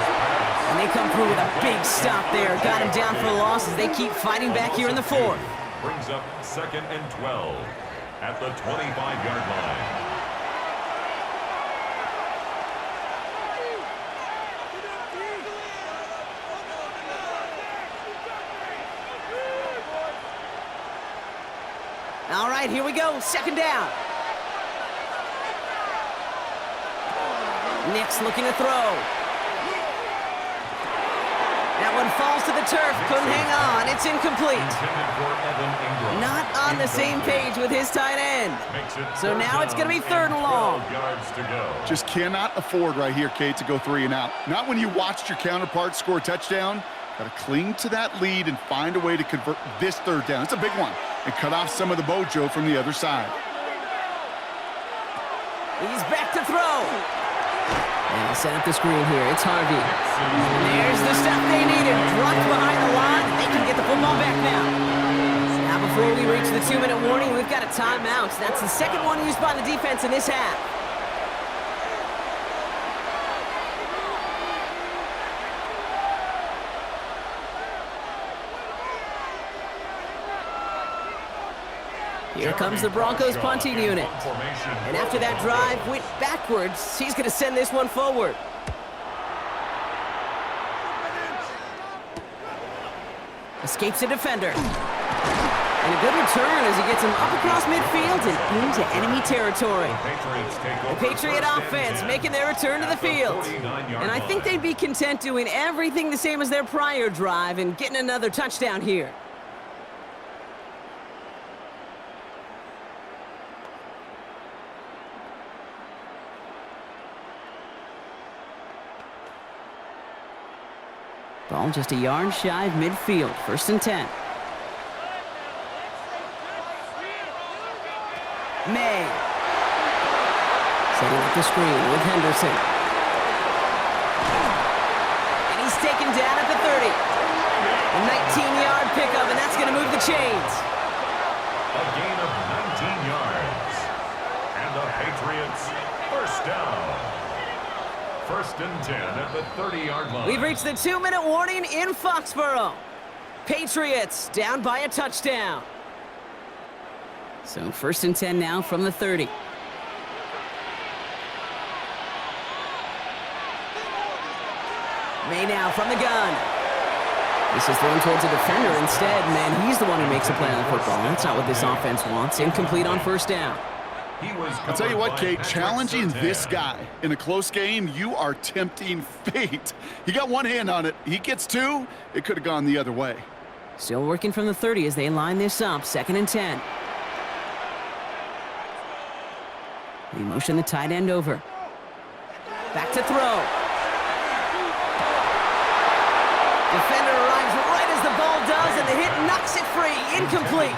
And they come through with a big stop there. Got him down for a loss as they keep fighting back here in the fourth. Brings up 2nd and 12 at the 25-yard line. All right, here we go. 2nd down. Nix looking to throw. That one falls to the turf. Couldn't hang on. It's incomplete. Not on the same page with his tight end. So now it's going to be 3rd and long. Just cannot afford right here, Kate, to go 3 and out. Not when you watched your counterpart score a touchdown. Got to cling to that lead and find a way to convert this 3rd down. It's a big one. And cut off some of the mojo from the other side. He's back to throw. And he'll set up the screen here. It's Harvey. There's the stuff they needed. Dropped behind the line. They can get the football back now. Now before we reach the 2-minute warning, we've got a timeout. That's the second one used by the defense in this half. Here comes the Broncos punting unit. And after that drive went backwards, he's going to send this one forward. Escapes a defender. And a good return as he gets him up across midfield and into enemy territory. The Patriot offense making their return to the field. And I think they'd be content doing everything the same as their prior drive and getting another touchdown here. Ball just a yard shy of midfield. 1st and 10. May. Setting up the screen with Henderson. And he's taken down at the 30. A 19-yard pickup, and that's going to move the chains. A gain of 19 yards. And the Patriots 1st down. First and 10 at the 30-yard line. We've reached the 2-minute warning in Foxborough. Patriots down by a touchdown. So first and 10 now from the 30. May now from the gun. This is thrown towards a defender instead, man. He's the one who makes a play on the football. That's not what this offense wants. Incomplete on first down. I'll tell you what, Kate, challenging this guy in a close game, you are tempting fate. He got one hand on it. He gets two. It could have gone the other way. Still working from the 30 as they line this up. Second and 10. They motion the tight end over. Back to throw. Defender arrives right as the ball does, and the hit knocks it free. Incomplete.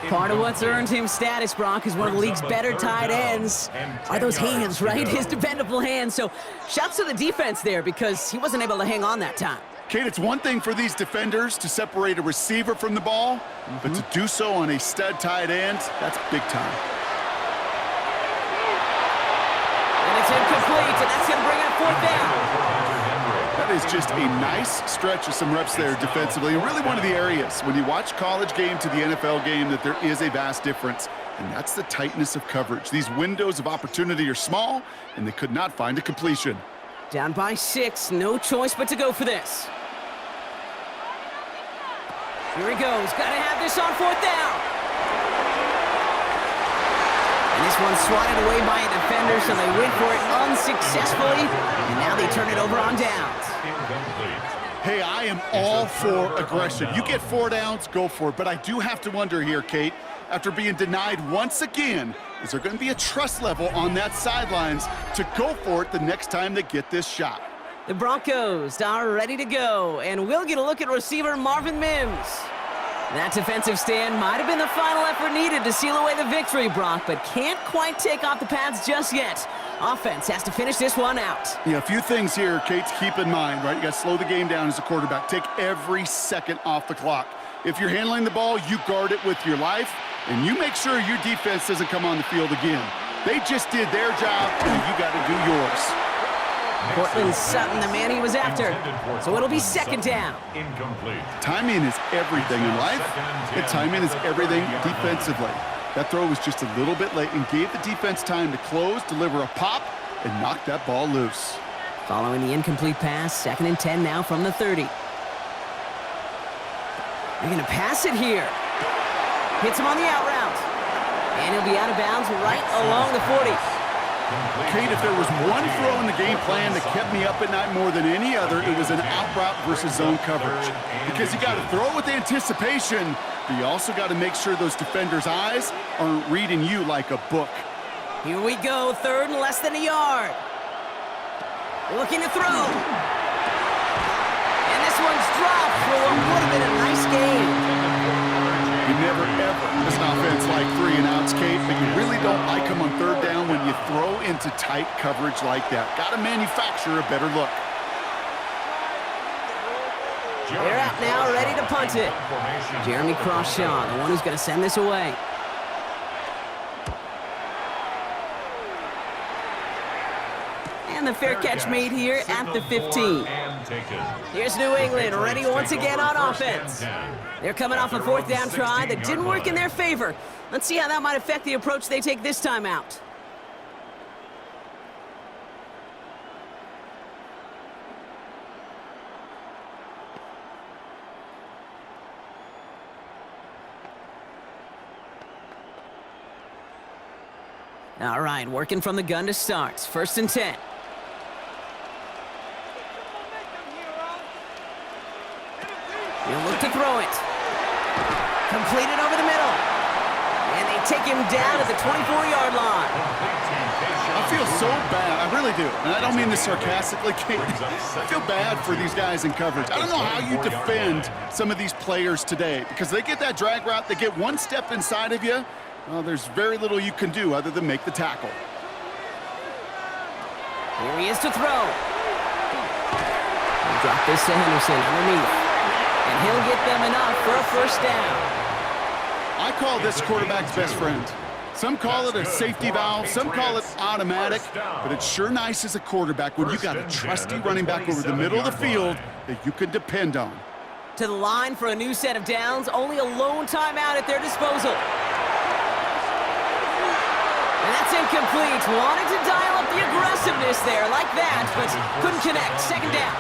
Part of what's earned him status, Brock, is one of the league's better tight ends. Are those hands, right? His dependable hands. So shouts to the defense there because he wasn't able to hang on that time. Kate, it's one thing for these defenders to separate a receiver from the ball, but to do so on a stud tight end, that's big time. And it's incomplete, and that's going to bring up fourth down. That is just a nice stretch of some reps there defensively, and really one of the areas when you watch college game to the NFL game that there is a vast difference, and that's the tightness of coverage. These windows of opportunity are small, and they could not find a completion. Down by 6, no choice but to go for this. Here he goes, got to have this on fourth down. And this one's swatted away by a defender, so they went for it unsuccessfully, and now they turn it over on downs. Hey, I am all for aggression. You get 4 downs, go for it. But I do have to wonder here, Kate, after being denied once again, is there going to be a trust level on that sidelines to go for it the next time they get this shot? The Broncos are ready to go, and we'll get a look at receiver Marvin Mims. That defensive stand might have been the final effort needed to seal away the victory, Brock, but can't quite take off the pads just yet. Offense has to finish this one out. Yeah, a few things here, Kate, to keep in mind, right? You got to slow the game down as a quarterback. Take every second off the clock. If you're handling the ball, you guard it with your life, and you make sure your defense doesn't come on the field again. They just did their job, and you got to do yours. Portland Sutton, the man he was after. So it'll be second down. Incomplete. Timing is everything in life, and timing is everything defensively. That throw was just a little bit late and gave the defense time to close, deliver a pop, and knock that ball loose. Following the incomplete pass, second and 10 now from the 30. They're going to pass it here. Hits him on the out route. And he'll be out of bounds right along the 40. Kate, if there was one throw in the game plan that kept me up at night more than any other, it was an out route versus zone coverage. Because you got to throw with anticipation, but you also got to make sure those defenders' eyes aren't reading you like a book. Here we go, third and less than a yard. Looking to throw. And this one's dropped for what would have been a nice game. You never, ever miss an offense like 3 and outs, Kate, but you really don't like them on third down when you throw into tight coverage like that. Got to manufacture a better look. They're out now, ready to punt it. Jeremy Crawshaw, the one who's going to send this away. And the fair catch made here at the 15. Here's New England, ready once again on offense. They're coming off a fourth down try that didn't work in their favor. Let's see how that might affect the approach they take this time out. All right, working from the gun to start. First and 10. He'll look to throw it. Completed over the middle. And they take him down at the 24-yard line. I feel so bad. I really do. And I don't mean this sarcastically, Kate. I feel bad for these guys in coverage. I don't know how you defend some of these players today because they get that drag route, they get one step inside of you. Well, there's very little you can do other than make the tackle. Here he is to throw. He'll drop this to Henderson underneath. And he'll get them enough for a first down. I call this quarterback's best friend. Some call it a safety valve, some call it automatic, but it's sure nice as a quarterback when you got a trusty running back over the middle of the field that you can depend on. To the line for a new set of downs, only a lone timeout at their disposal. And that's incomplete. Wanted to dial up the aggressiveness there like that, but couldn't connect. Second down.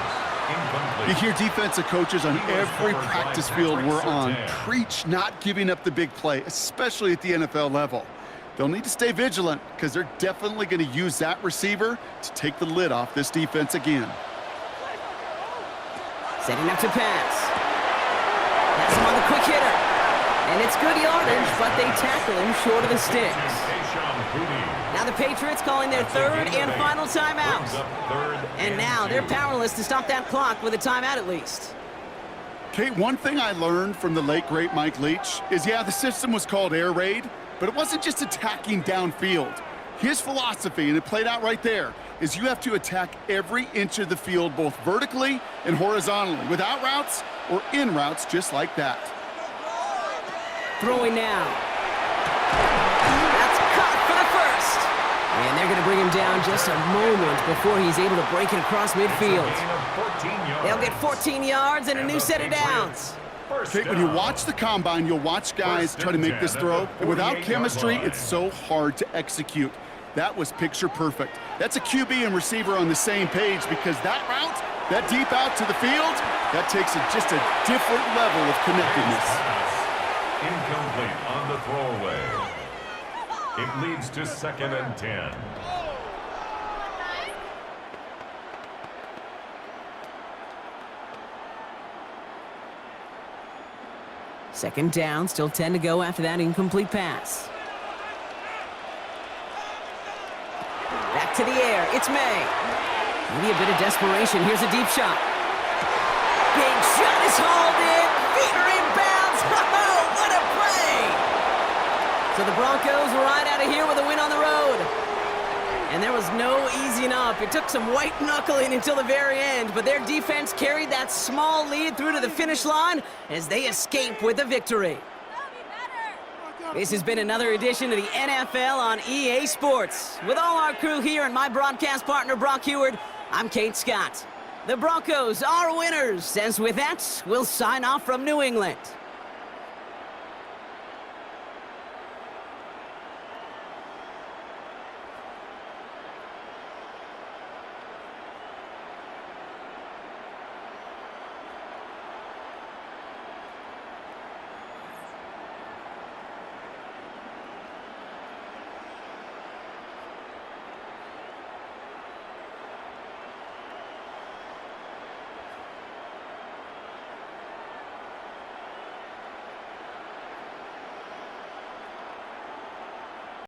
You hear defensive coaches on every practice field we're on preach not giving up the big play, especially at the NFL level. They'll need to stay vigilant because they're definitely going to use that receiver to take the lid off this defense again. Setting up to pass. That's him on the quick hitter. And it's good yardage, but they tackle him short of the sticks. Now the Patriots calling their third and final timeout. And now they're powerless to stop that clock with a timeout at least. Kate, one thing I learned from the late, great Mike Leach is, yeah, the system was called air raid, but it wasn't just attacking downfield. His philosophy, and it played out right there, is you have to attack every inch of the field, both vertically and horizontally, without routes or in routes just like that. Throwing now. That's caught for the first. And they're going to bring him down just a moment before he's able to break it across midfield. They'll get 14 yards and a new set of downs. Kate, when you watch the combine, you'll watch guys try to make this throw, and without chemistry, it's so hard to execute. That was picture perfect. That's a QB and receiver on the same page because that route, that deep out to the field, that takes just a different level of connectedness. Incomplete on the throwaway. It leads to 2nd and 10. Second down, still 10 to go after that incomplete pass. Back to the air, it's May. Maybe a bit of desperation, here's a deep shot. Big shot is hauled in, feet are inbounds, oh, what a play! So the Broncos right out of here with a win on the road. And there was no easing up. It took some white knuckling until the very end, but their defense carried that small lead through to the finish line as they escape with a victory. This has been another edition of the NFL on EA Sports. With all our crew here and my broadcast partner, Brock Heward, I'm Kate Scott. The Broncos are winners, as with that, we'll sign off from New England.